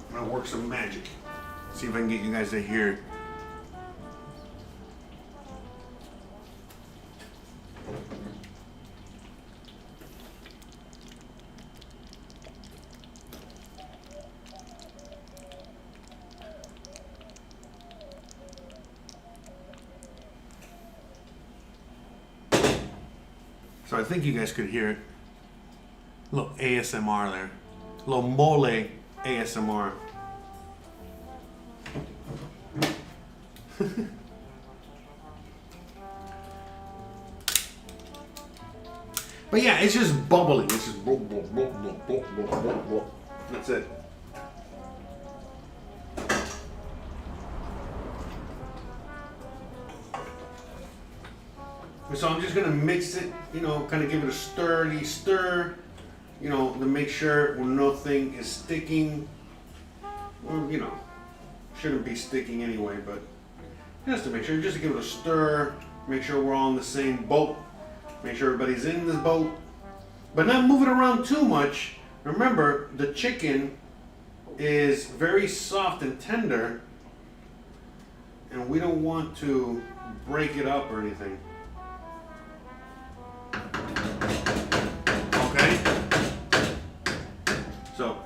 I'm gonna work some magic. See if I can get you guys to hear. So I think you guys could hear it. A little ASMR there. A little mole ASMR. But yeah, it's just bubbling. It's just blah, blah, blah, blah, blah, blah, blah, blah. That's it. So I'm just gonna mix it, you know, kind of give it a stir, you know, to make sure nothing is sticking. Well, you know, shouldn't be sticking anyway, but just to make sure, just to give it a stir, make sure we're all in the same boat, make sure everybody's in this boat, but not move it around too much. Remember, the chicken is very soft and tender, and we don't want to break it up or anything. Okay? So.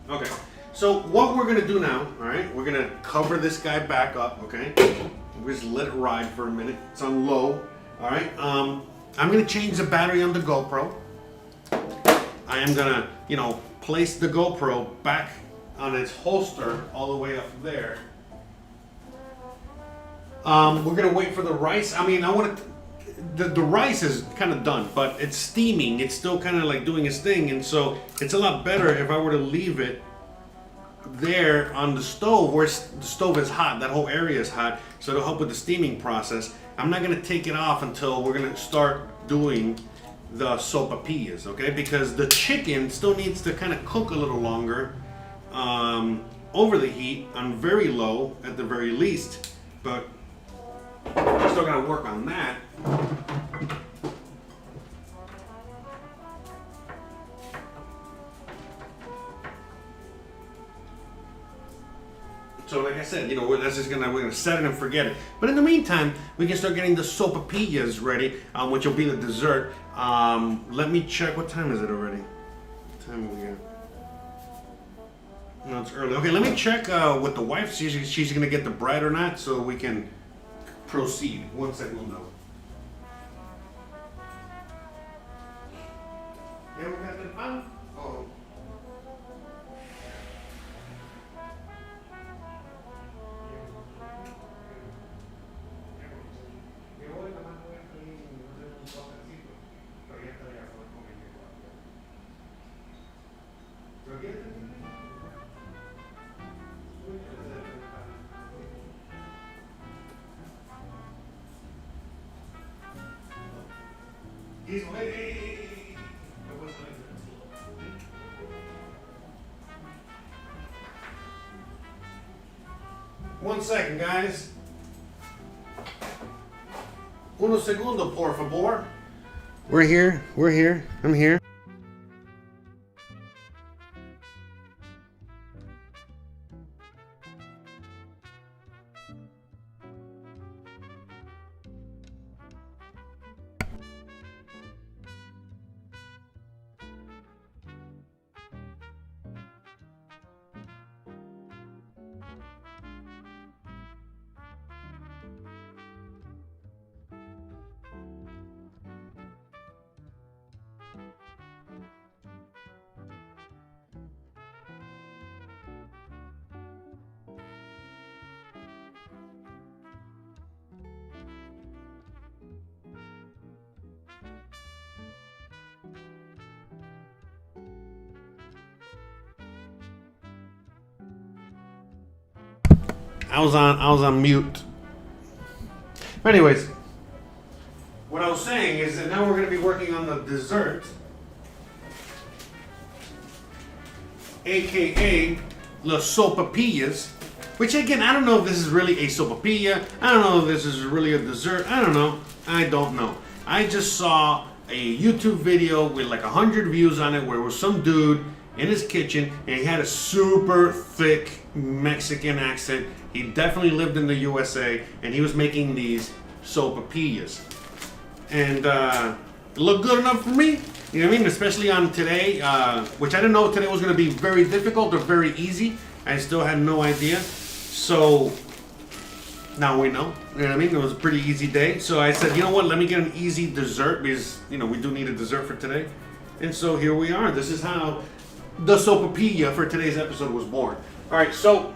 Okay. So what we're gonna do now, alright, we're gonna cover this guy back up, okay? We just let it ride for a minute. It's on low. Alright. I'm gonna change the battery on the GoPro. I am gonna, place the GoPro back on its holster all the way up there. We're gonna wait for the rice. I mean, I want to. The rice is kind of done, but it's steaming. It's still kind of like doing its thing, and so it's a lot better if I were to leave it there on the stove, where the stove is hot. That whole area is hot, so it'll help with the steaming process. I'm not gonna take it off until we're gonna start doing the sopapillas, okay? Because the chicken still needs to kind of cook a little longer over the heat on very low at the very least, but we're still gonna work on that. So like I said, we're gonna set it and forget it. But in the meantime, we can start getting the sopapillas ready, which will be the dessert. Let me check. What time is it already? What time are we at? No, it's early. Okay, let me check with the wife. She's gonna get the bread or not, so we can proceed. 1 second, we'll know. Yeah, we got the pan. Oh. He's waiting. 1 second, guys. Uno segundo, por favor. We're here. I'm here. I was on mute. But anyways, what I was saying is that now we're going to be working on the dessert, aka los sopapillas, which again, I don't know if this is really a sopapilla. I don't know if this is really a dessert. I don't know. I just saw a YouTube video with like 100 views on it where it was some dude in his kitchen and he had a super thick Mexican accent. He definitely lived in the USA and he was making these sopapillas. And it looked good enough for me. You know what I mean? Especially on today, which I didn't know today was going to be very difficult or very easy. I still had no idea. So now we know. You know what I mean? It was a pretty easy day. So I said, you know what? Let me get an easy dessert because, we do need a dessert for today. And so here we are. This is how the sopapilla for today's episode was born. All right, so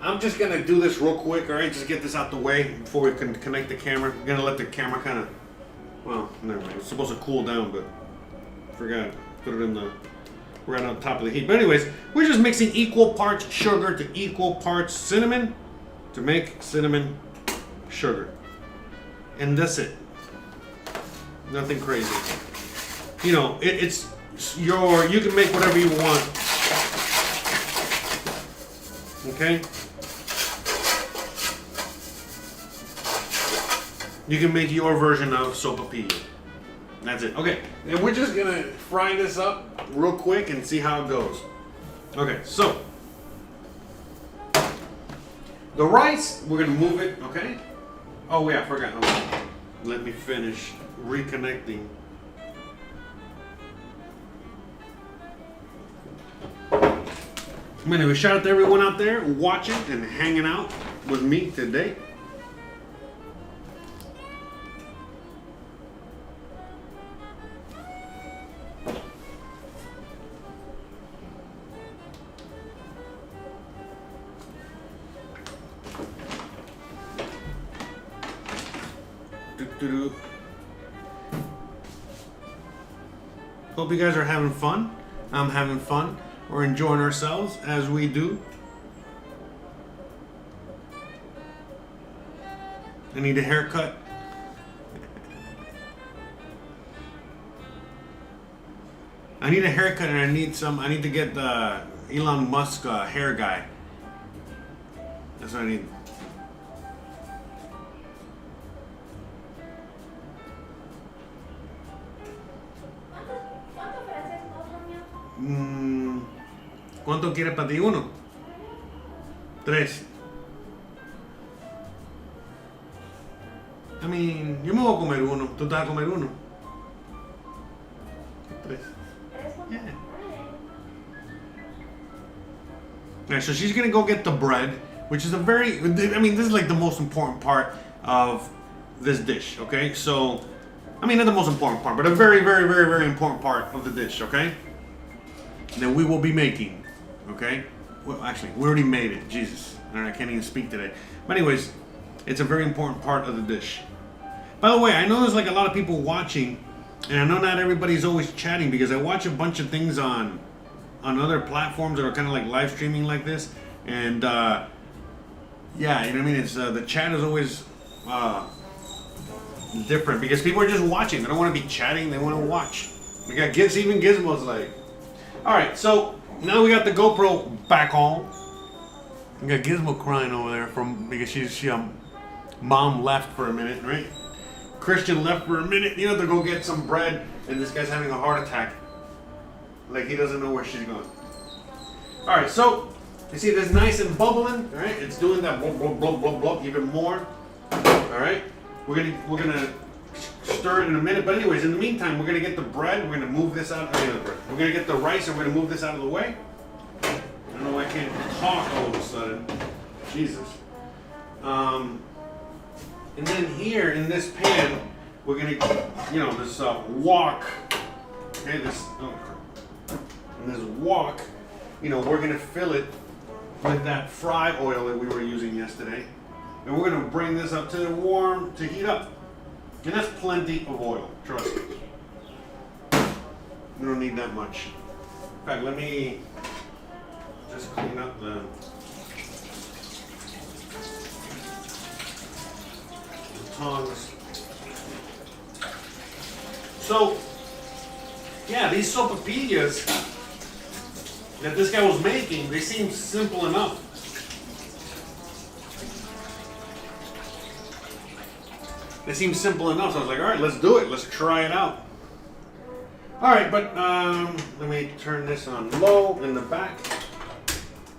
I'm just going to do this real quick, all right? Just get this out the way before we can connect the camera. I'm going to let the camera kind of, well, never mind. It's supposed to cool down, but forgot. Put it in the, right on top of the heat. But anyways, we're just mixing equal parts sugar to equal parts cinnamon to make cinnamon sugar. And that's it. Nothing crazy. It's you can make whatever you want. Okay? You can make your version of sopapilla. That's it. Okay, and we're just gonna fry this up real quick and see how it goes. Okay, so the rice, we're gonna move it, okay? Oh yeah, I forgot. Oh, let me finish reconnecting. Anyway, shout out to everyone out there watching and hanging out with me today. Hope you guys are having fun. I'm having fun. We're enjoying ourselves as we do. I need a haircut. I need a haircut and I need to get the Elon Musk hair guy. That's what I need. ¿Cuánto quieres para ti? ¿Uno? ¿Tres? I mean, yo me voy a comer uno. ¿Tú te vas a comer uno? Tres. Yeah. Alright, so she's gonna go get the bread, which is this is like the most important part of this dish, okay? So, not the most important part, but a very, very, very, very important part of the dish, okay? That we will be making. Okay? Well, actually, we already made it. Jesus. I can't even speak today. But anyways, it's a very important part of the dish. By the way, I know there's like a lot of people watching, and I know not everybody's always chatting because I watch a bunch of things on other platforms that are kind of like live streaming like this. And yeah, you know what I mean? It's the chat is always different because people are just watching. They don't want to be chatting. They want to watch. We got even Gizmo's like. All right, so now we got the GoPro back on. We got Gizmo crying over there because she mom left for a minute, right? Christian left for a minute, to go get some bread, and this guy's having a heart attack. Like he doesn't know where she's going. All right, so you see this nice and bubbling, all right? It's doing that blah blah blah blah blah even more. All right, we're gonna stir it in a minute, but anyways, in the meantime, we're gonna get the bread. We're gonna move this out. We're gonna get the rice, and we're gonna move this out of the way. I don't know why I can't talk all of a sudden. Jesus. And then here in this pan, we're gonna, this wok. Okay, in this wok, we're gonna fill it with that fry oil that we were using yesterday, and we're gonna bring this up to heat up. And that's plenty of oil, trust me. We don't need that much. In fact, let me just clean up the tongs. So, yeah, these sopapillas that this guy was making, they seem simple enough. They seem simple enough, so I was like, all right, let's do it. Let's try it out. All right, but let me turn this on low in the back.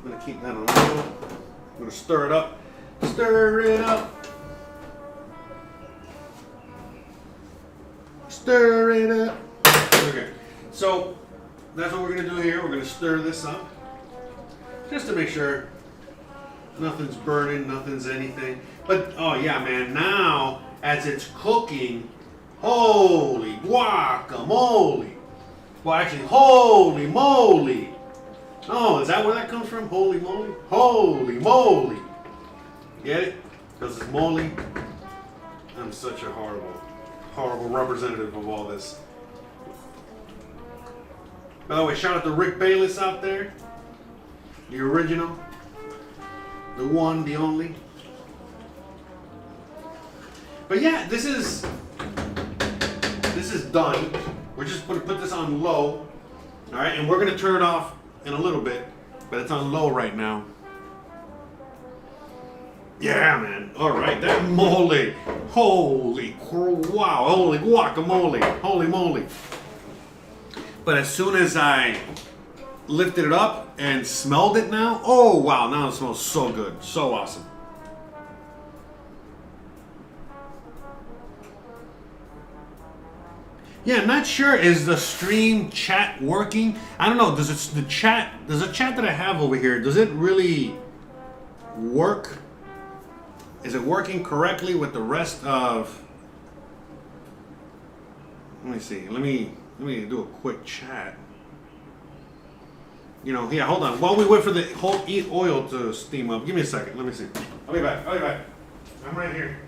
I'm going to keep that on low. I'm going to stir it up. Stir it up. Stir it up. Okay, so that's what we're going to do here. We're going to stir this up. Just to make sure nothing's burning, nothing's anything. But, oh yeah, man, now as it's cooking, holy guacamole. Well, actually, holy moly. Oh, is that where that comes from? Holy moly? Holy moly. Get it? Because it's moly. I'm such a horrible representative of all this. By the way, shout out to Rick Bayless out there. The original. The one, the only. But yeah, this is done. We're just going to put this on low. All right, and we're going to turn it off in a little bit, but it's on low right now. Yeah, man. All right, that mole. Holy wow. Holy guacamole. Holy moly. But as soon as I lifted it up and smelled it now, oh wow, now it smells so good. So awesome. Yeah, not sure. Is the stream chat working? I don't know. Does the chat that I have over here, does it really work? Is it working correctly with the rest of? Let me see. Let me do a quick chat. You know, yeah, hold on. While we wait for the whole oil to steam up, give me a second. Let me see. I'll be back. I'm right here.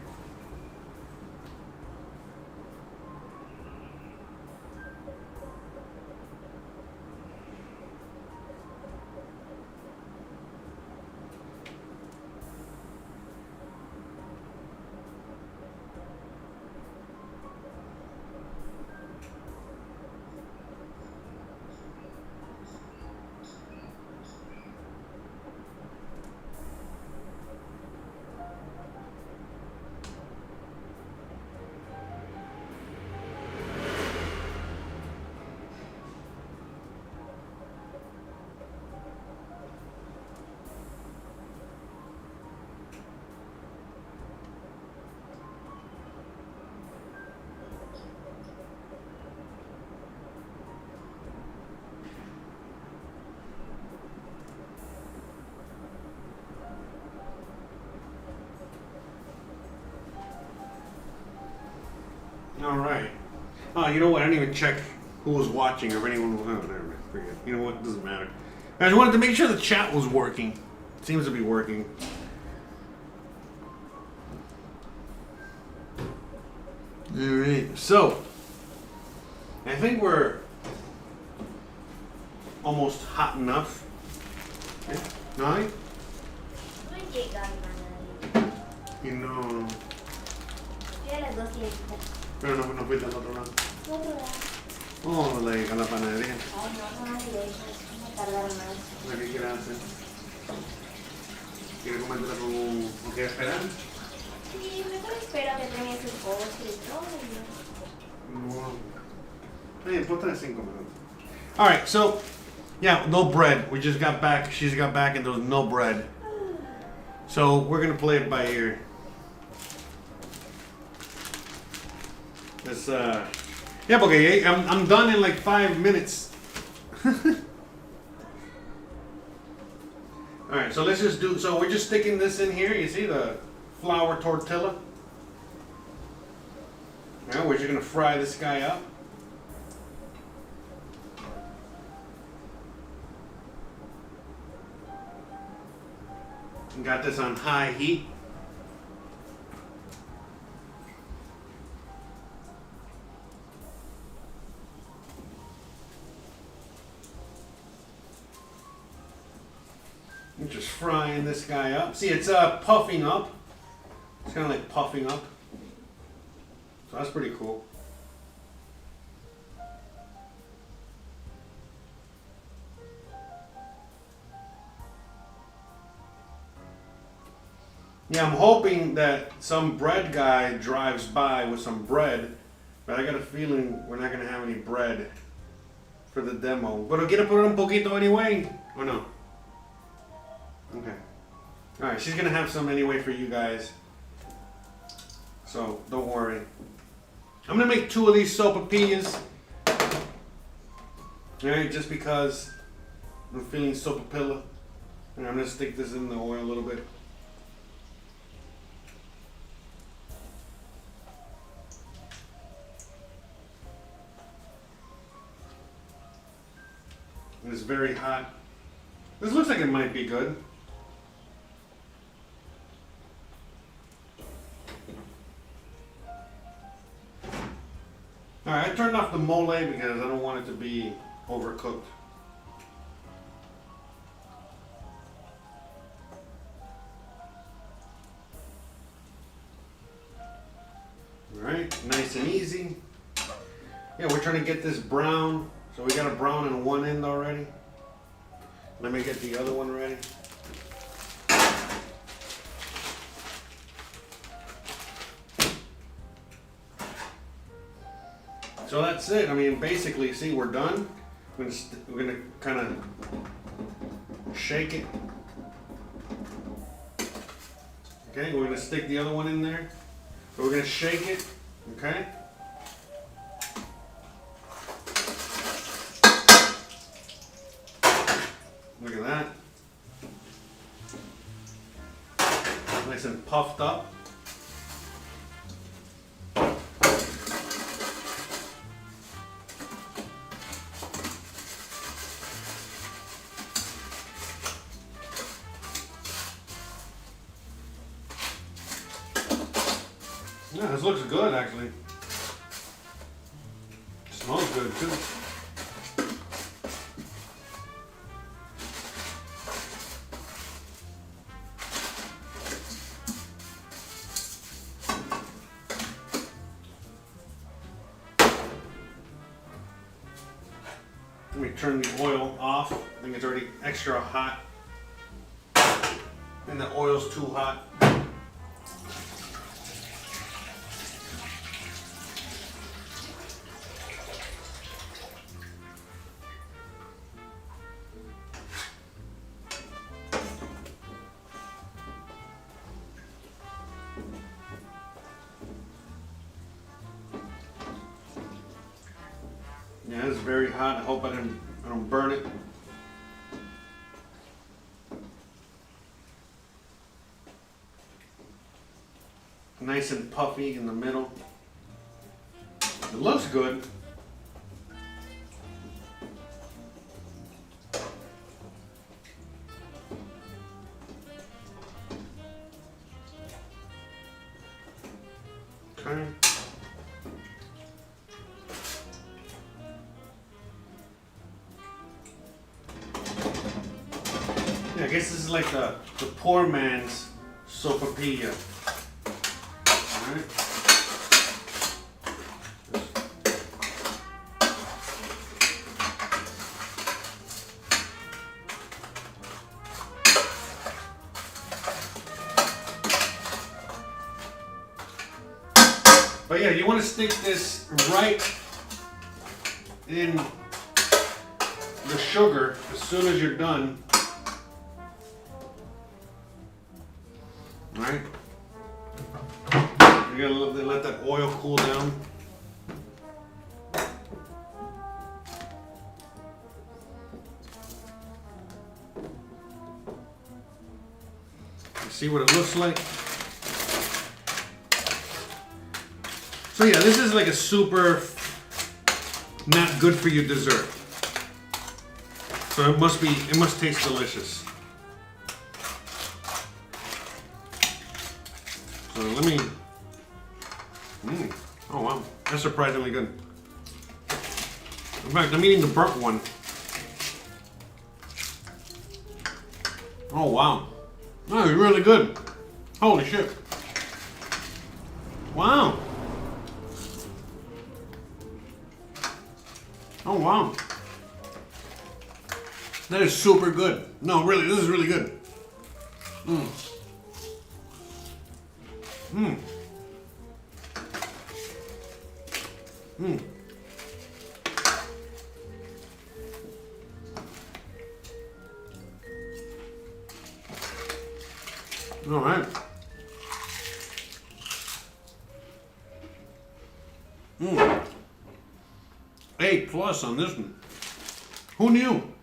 All right. Oh, you know what? I didn't even check who was watching or if anyone was. Oh, never mind. Forget. You know what? It doesn't matter. I just wanted to make sure the chat was working. It seems to be working. All right. So, I think we're almost hot enough. Okay. No? No llega, hermana. Y no. Yo a las 2 y Pero no fuiste al otro lado. otro lado. Oh, a la panadería. Ay, no, directas. No tardar más. ¿Qué quieres hacer? ¿Quieres comértela con un... ¿O quieres esperar? Sí, mejor espero a que termine su postre y todo. No. Hey, put that in 5 minutes. All right, so yeah, no bread. We just got back. She's got back, and there was no bread. So we're gonna play it by ear. This yeah, okay. I'm done in like 5 minutes. All right, so let's just do. So we're just sticking this in here. You see the flour tortilla. Now we're just gonna fry this guy up. Got this on high heat. I'm just frying this guy up. See, it's puffing up. It's kind of like puffing up. So that's pretty cool. Yeah, I'm hoping that some bread guy drives by with some bread, but I got a feeling we're not going to have any bread for the demo. Pero quiero poner un poquito anyway, or no? Okay. Alright, she's going to have some anyway for you guys. So, don't worry. I'm going to make 2 of these sopapillas. Alright, just because I'm feeling sopapilla. And I'm going to stick this in the oil a little bit. It's very hot. This looks like it might be good. Alright, I turned off the mole because I don't want it to be overcooked. Alright, nice and easy. Yeah, we're trying to get this brown. So we got a brown in one end already. Let me get the other one ready. So that's it. I mean, basically, see, we're done. We're gonna kind of shake it. Okay, we're gonna stick the other one in there. So we're gonna shake it. Okay. Nice and puffed up. Yeah, this looks good actually. Smells good too. Let me turn the oil off. I think it's already extra hot. And the oil's too hot. Yeah, it's very hot. I hope I don't burn it. Nice and puffy in the middle. It looks good. Okay. Yeah, I guess this is like the poor man's Sopapilla. Alright. But yeah, you want to stick this right in the sugar as soon as you're done. Alright. You gotta let that oil cool down. See what it looks like. So yeah, this is like a super not good for you dessert. So it must taste delicious. So let me. Oh wow, that's surprisingly good. In fact, I'm eating the burnt one. Oh wow, that is really good. Holy shit! Wow. Oh wow. That is super good. No, really, this is really good. Mmm. Mmm. Mmm. All right. Mmm. A+ on this one. Who knew?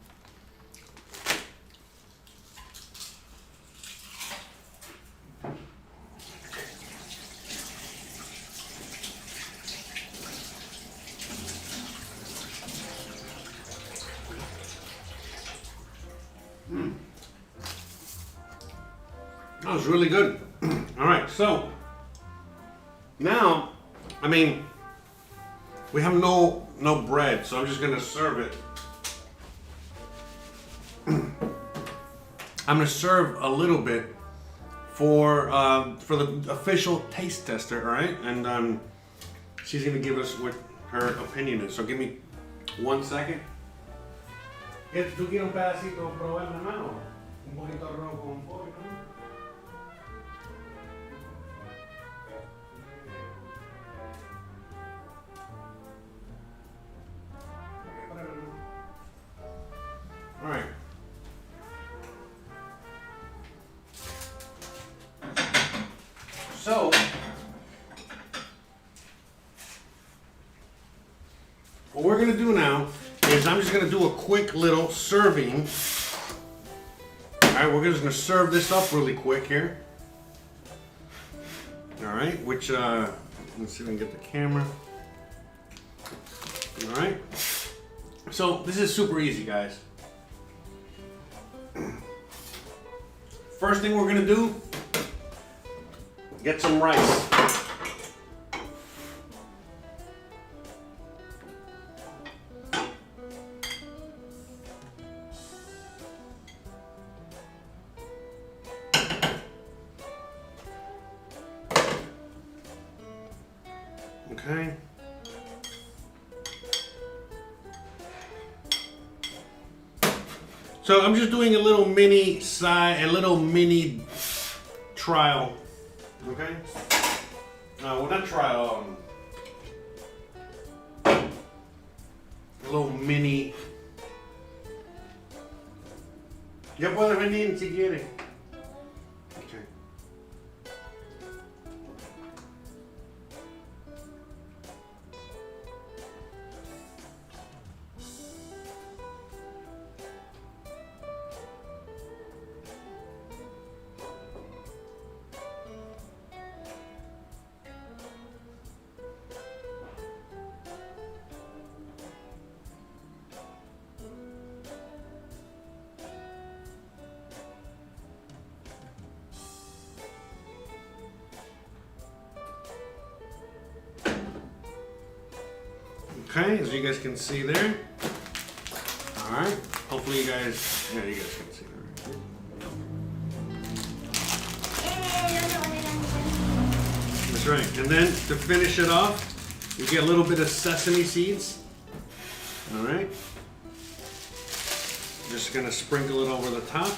That was really good. All right, so now, I mean, we have no bread, so I'm just gonna serve it. I'm gonna serve a little bit for the official taste tester, all right? And she's gonna give us what her opinion is. So give me 1 second. ¿Tú quieres un pedacito probar la mano? Un poquito de arroz con pollo, ¿no? All right. So, what we're gonna do now is I'm just gonna do a quick little serving. All right, we're just gonna serve this up really quick here. All right, which let's see if we can get the camera. All right. So this is super easy, guys. First thing we're gonna do, get some rice. Okay. So I'm just doing a little mini trial. Okay. Well, not trial. A little mini. Ya puedes venir si quieres. Okay. Okay, as you guys can see there. All right. Hopefully you guys, yeah, you guys can see that. That's right. And then to finish it off, you get a little bit of sesame seeds. All right. Just gonna sprinkle it over the top.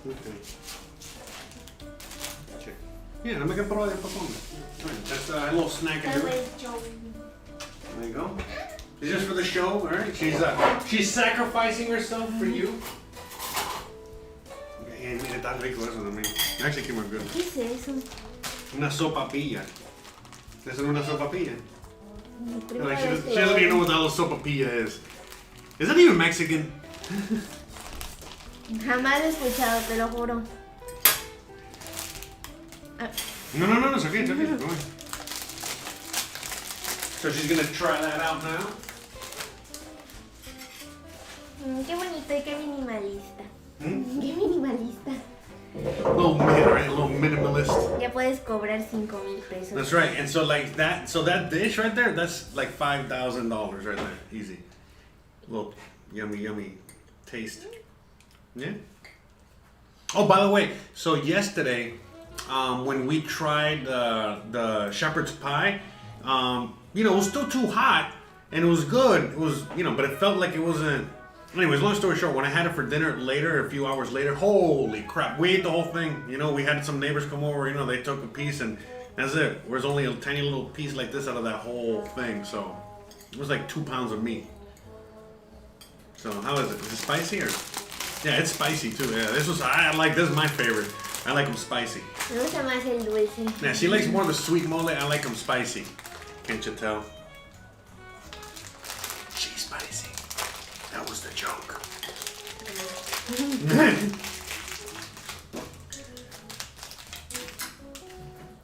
Okay. Yeah, I'm making probar de papón. That's a little snack. There you go. It's just for the show, all right? She's sacrificing herself for you. Okay, mira, está rico eso también. Actually came out good. ¿Qué es eso? Una sopapilla. ¿Es una sopapilla? Like, she Vez que doesn't even know what the hell a sopapilla is. Is that even Mexican? Jamás lo he escuchado, te lo juro. No, it's okay, Go ahead. So she's gonna try that out now. Qué bonito y qué minimalista. Qué minimalista. A little mid, right? A little minimalist. Ya puedes cobrar 5,000 pesos. That's right. And so like that, so that dish right there, that's like $5,000 right there. Easy. A little yummy taste. Yeah. Oh, by the way, so yesterday, when we tried the shepherd's pie, it was still too hot, and it was good. It was, but it felt like it wasn't. Anyways, long story short, when I had it for dinner later, a few hours later, holy crap, we ate the whole thing. We had some neighbors come over, they took a piece, and that's it. There's only a tiny little piece like this out of that whole thing, so it was like 2 pounds of meat. So how is it? Is it spicy or? Yeah, it's spicy too. Yeah, this is my favorite. I like them spicy. Me gusta más el dulce. Yeah, she likes more of the sweet mole. I like them spicy. Can't you tell? She's spicy. That was the joke.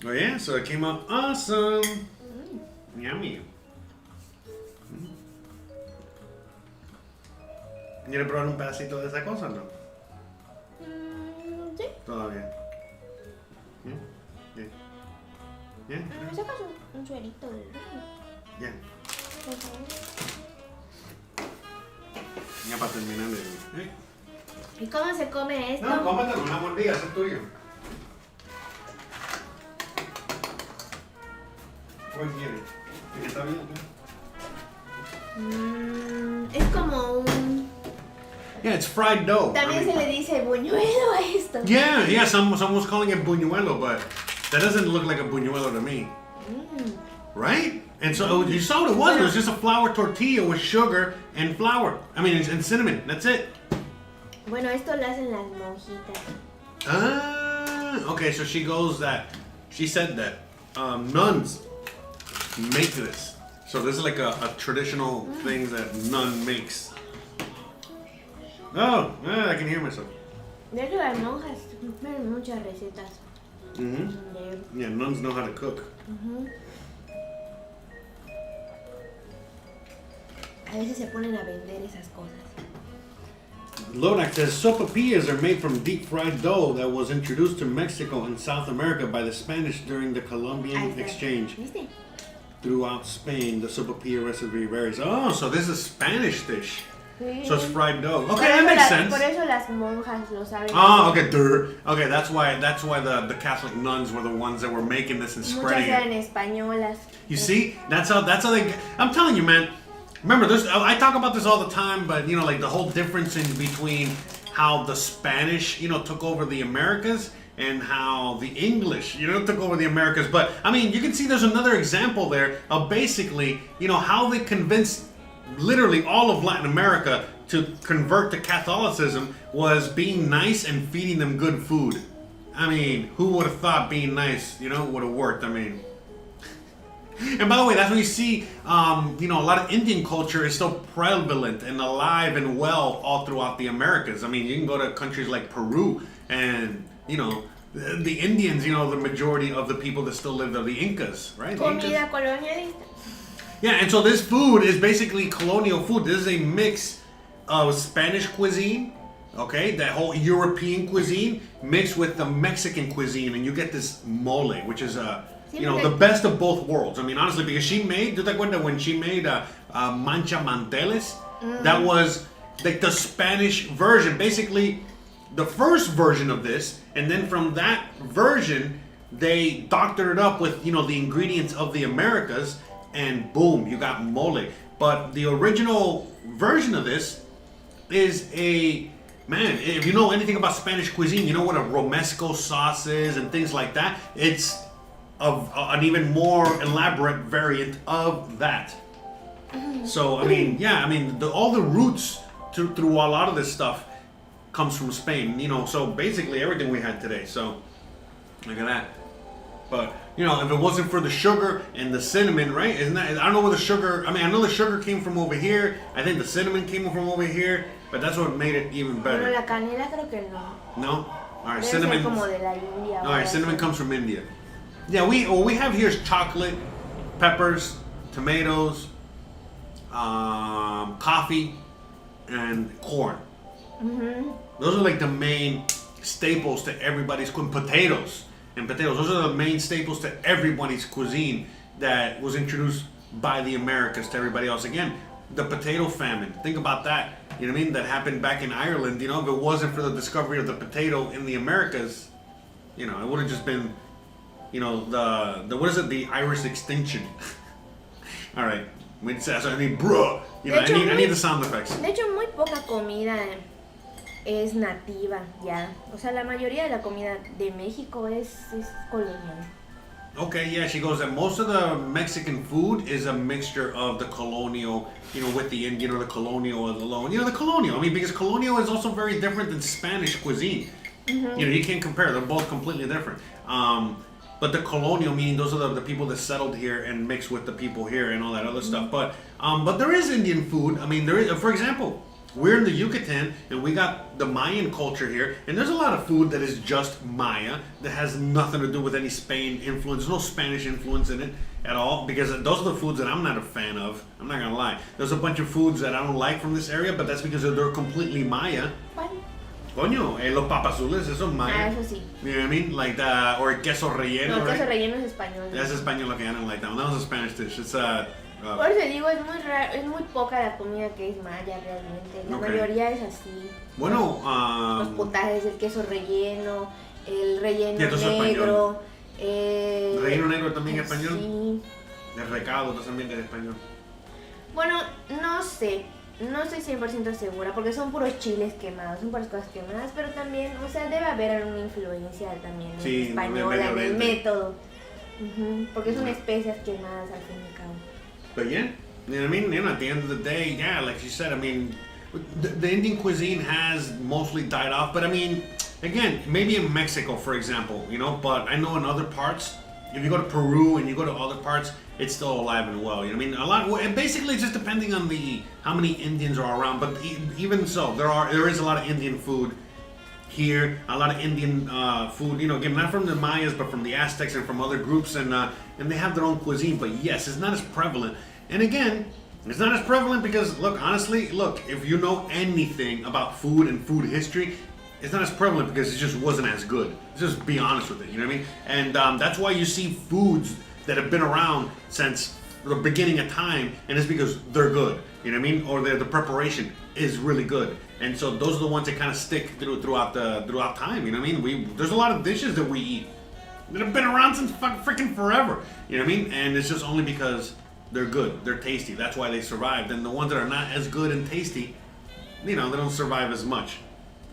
Oh yeah, so it came out awesome. Yummy. ¿Quieres probar un pedacito de esa cosa o no? Sí. Todavía. Yeah. ¿Me sacas un suerito del río? Yeah. Por favor. Ya para terminar de... ¿Y cómo se come esto? No, cómetelo, una mordida, eso es tuyo. ¿Cuál quieres? ¿El que está bien? Es como un... Yeah, it's fried dough. También se le dice buñuelo a esto. Yeah, someone's calling it buñuelo, but that doesn't look like a buñuelo to me. Right? And so you saw what it was. It was just a flour tortilla with sugar and flour. And cinnamon. That's it. Bueno, esto lo hacen las monjitas. Okay, so she said that nuns make this. So this is like a traditional thing that nun makes. Oh, I can hear myself. De hecho, las monjas tienen muchas recetas. Yeah, nuns know how to cook. A veces se ponen a vender esas cosas. Lodak says sopapillas are made from deep fried dough that was introduced to Mexico and South America by the Spanish during the Columbian exchange. ¿Viste? Throughout Spain, the sopapilla recipe varies. Oh, so this is a Spanish dish. Sí. So it's fried dough. Okay, that makes sense. Por eso las monjas lo saben. Oh, okay, okay. That's why the Catholic nuns were the ones that were making this and spreading Muchas eran it. españolas. You see, that's how they. I'm telling you, man. Remember, I talk about this all the time, but like the whole difference in between how the Spanish, took over the Americas and how the English, took over the Americas. But I mean, you can see there's another example there of basically, how they convinced literally all of Latin America to convert to Catholicism was being nice and feeding them good food. I mean, who would have thought being nice, would have worked? I mean. And by the way, that's when you see, a lot of Indian culture is still prevalent and alive and well all throughout the Americas. I mean, you can go to countries like Peru and, the Indians, the majority of the people that still live there, the Incas, right? Comida colonialista. Yeah, and so this food is basically colonial food. This is a mix of Spanish cuisine, okay, that whole European cuisine mixed with the Mexican cuisine, and you get this mole, which is the best of both worlds. I mean, honestly, because she made, ¿tú te acuerdas when she made mancha manteles? That was like the Spanish version, basically the first version of this, and then from that version, they doctored it up with, the ingredients of the Americas, and boom, you got mole. But the original version of this is man, if you know anything about Spanish cuisine, you know what a romesco sauce is and things like that. It's of an even more elaborate variant of that. So, I mean, all the roots through a lot of this stuff comes from Spain, so basically everything we had today. So, look at that. But, if it wasn't for the sugar and the cinnamon, right? Isn't that, I don't know where the sugar, I know the sugar came from over here. I think the cinnamon came from over here, but that's what made it even better. Pero la canela creo que no. No? All right, Debe cinnamon. ser como de la India. All right, cinnamon comes from India. Yeah, what we have here is chocolate, peppers, tomatoes, coffee, and corn. Those are like the main staples to everybody's cuisine. Potatoes. Those are the main staples to everybody's cuisine that was introduced by the Americas to everybody else. Again, the potato famine. Think about that. You know what I mean? That happened back in Ireland. If it wasn't for the discovery of the potato in the Americas, it would have just been, the Irish extinction. All right. Bruh. I need the sound effects. De hecho, muy poca comida es nativa ya. O sea, la mayoría de la comida de México es colonial. Okay, yeah, she goes that most of the Mexican food is a mixture of the colonial, with the Indian or the colonial alone. The colonial. Because colonial is also very different than Spanish cuisine. You can't compare. They're both completely different. But the colonial, meaning those are the people that settled here and mixed with the people here and all that other stuff. But there is Indian food. There is, for example, we're in the Yucatan and we got the Mayan culture here, and there's a lot of food that is just Maya that has nothing to do with any Spain influence. There's no Spanish influence in it at all, because those are the foods that I'm not a fan of. I'm not gonna lie. There's a bunch of foods that I don't like from this area, but that's because they're completely Maya. ¿Cuál? Coño, los papazules, eso es Maya. Eso sí. You know what I mean? Like or queso relleno, No, right? queso relleno es español. That's español, okay, I don't like that one. That was a Spanish dish. It's Por eso digo, es muy raro, es muy poca la comida que es maya realmente. La mayoría es así. Bueno, los potajes, el queso relleno, el relleno negro. negro. ¿El relleno negro también es español? Sí. El recado también es español. Bueno, no sé. No estoy 100% segura porque son puros chiles quemados, son puras cosas quemadas, pero también, o sea, debe haber una influencia también española en el método. Porque son especias quemadas al fin y al cabo. But yeah, you know what I mean? At the end of the day, yeah, like you said, the Indian cuisine has mostly died off, but again, maybe in Mexico, for example, but I know in other parts, if you go to Peru and you go to other parts, it's still alive and well. You know what I mean? And basically it's just depending on how many Indians are around. But even so, there is a lot of Indian food here, a lot of Indian food. You know, again, not from the Mayas, but from the Aztecs and from other groups, and they have their own cuisine. But yes, it's not as prevalent. And again, it's not as prevalent because, look, honestly, if you know anything about food and food history, it's not as prevalent because it just wasn't as good. Let's just be honest with it, you know what I mean? And that's why you see foods that have been around since the beginning of time, and it's because they're good, you know what I mean? Or the preparation is really good. And so those are the ones that kind of stick throughout time, you know what I mean? There's a lot of dishes that we eat that have been around since freaking forever, you know what I mean? And it's just only because they're good, they're tasty. That's why they survived. And the ones that are not as good and tasty, you know, they don't survive as much.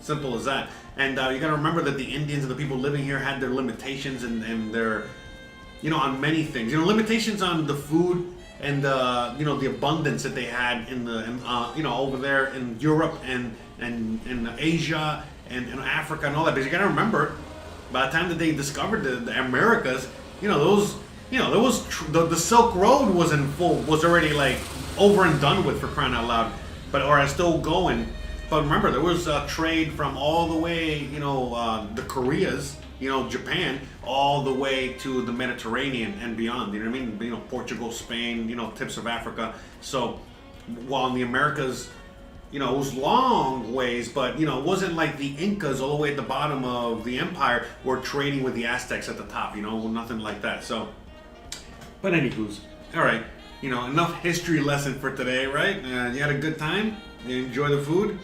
Simple as that. And you got to remember that the Indians and the people living here had their limitations and their, you know, on many things. You know, limitations on the food and you know, the abundance that they had in you know, over there in Europe and Asia and Africa and all that. Because you got to remember, by the time that they discovered the Americas, you know, those. You know, the Silk Road was already like over and done with, for crying out loud, or is still going. But remember, there was trade from all the way, you know, the Koreas, you know, Japan, all the way to the Mediterranean and beyond. You know what I mean? You know, Portugal, Spain, you know, tips of Africa. So while in the Americas, you know, it was long ways, but you know, it wasn't like the Incas all the way at the bottom of the empire were trading with the Aztecs at the top. You know, nothing like that. So. But anywho's, all right, you know, enough history lesson for today, right? You had a good time? You enjoy the food?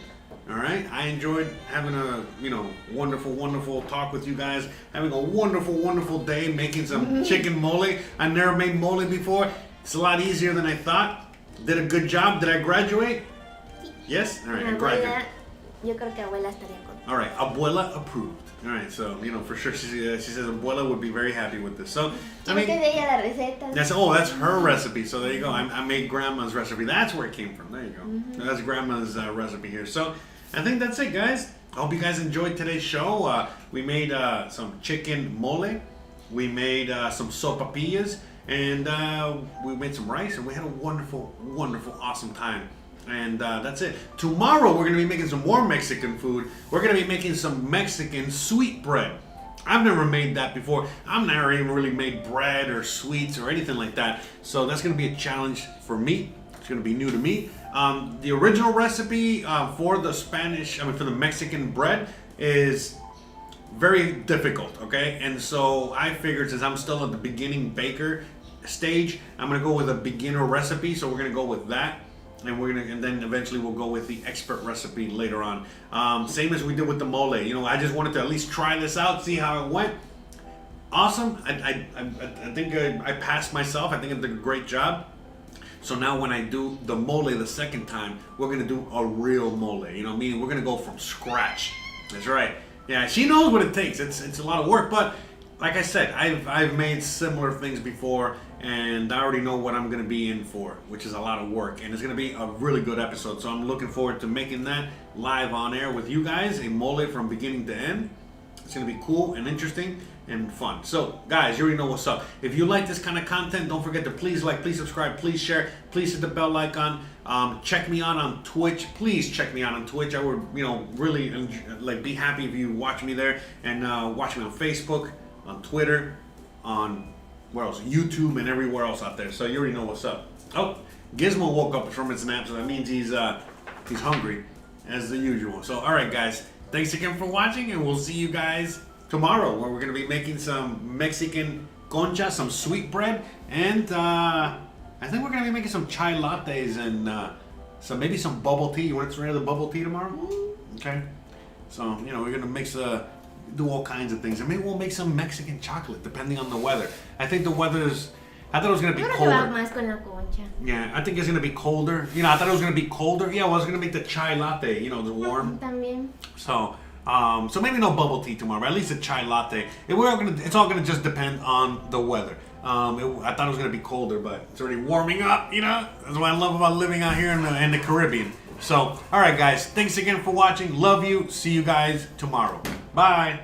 All right, I enjoyed having a, you know, wonderful, wonderful talk with you guys, having a wonderful, wonderful day, making some chicken mole. I never made mole before. It's a lot easier than I thought. Did a good job. Did I graduate? Yes? All right, I graduated. Yo creo que abuela estaría contenta. All right, abuela approved. All right, so, you know, for sure, she says abuela would be very happy with this. So, I mean, that's her recipe. So there you go. I made grandma's recipe. That's where it came from. There you go. Mm-hmm. That's grandma's recipe here. So I think that's it, guys. I hope you guys enjoyed today's show. We made some chicken mole. We made some sopapillas. And we made some rice. And we had a wonderful, wonderful, awesome time. And that's it. Tomorrow we're going to be making some more Mexican food. We're going to be making some Mexican sweet bread. I've never made that before. I've never even really made bread or sweets or anything like that. So that's going to be a challenge for me. It's going to be new to me. The original recipe for the Mexican bread is very difficult, okay? And so I figured, since I'm still at the beginning baker stage, I'm going to go with a beginner recipe. So we're going to go with that. And then eventually we'll go with the expert recipe later on. Same as we did with the mole. You know, I just wanted to at least try this out, see how it went. Awesome. I think I passed myself. I think I did a great job. So now when I do the mole the second time, we're gonna do a real mole. You know, meaning we're gonna go from scratch. That's right. Yeah, she knows what it takes. It's a lot of work, but like I said, I've made similar things before, and I already know what I'm going to be in for, which is a lot of work. And it's going to be a really good episode. So I'm looking forward to making that live on air with you guys, a mole from beginning to end. It's going to be cool and interesting and fun. So, guys, you already know what's up. If you like this kind of content, don't forget to please like, please subscribe, please share, please hit the bell icon. Check me out on Twitch. Please check me out on Twitch. I would, you know, really be happy if you watch me there, and watch me on Facebook, on Twitter, on where else? YouTube, and everywhere else out there. So you already know what's up. Oh, Gizmo woke up from his nap, so that means he's hungry as the usual. So all right, guys, thanks again for watching, and we'll see you guys tomorrow, where we're gonna be making some Mexican concha, some sweet bread, and I think we're gonna be making some chai lattes and maybe some bubble tea. You want to try the bubble tea tomorrow? Okay. So you know, we're gonna do all kinds of things, and maybe we'll make some Mexican chocolate depending on the weather. I think the weather's. I thought it was gonna be colder. Yeah, I think it's gonna be colder. You know, I thought it was gonna be colder. Yeah, well, I was gonna make the chai latte. You know, the warm. También. So maybe no bubble tea tomorrow. At least a chai latte. It's all gonna just depend on the weather. I thought it was gonna be colder, but it's already warming up. You know, that's what I love about living out here in the Caribbean. So, all right, guys. Thanks again for watching. Love you. See you guys tomorrow. Bye.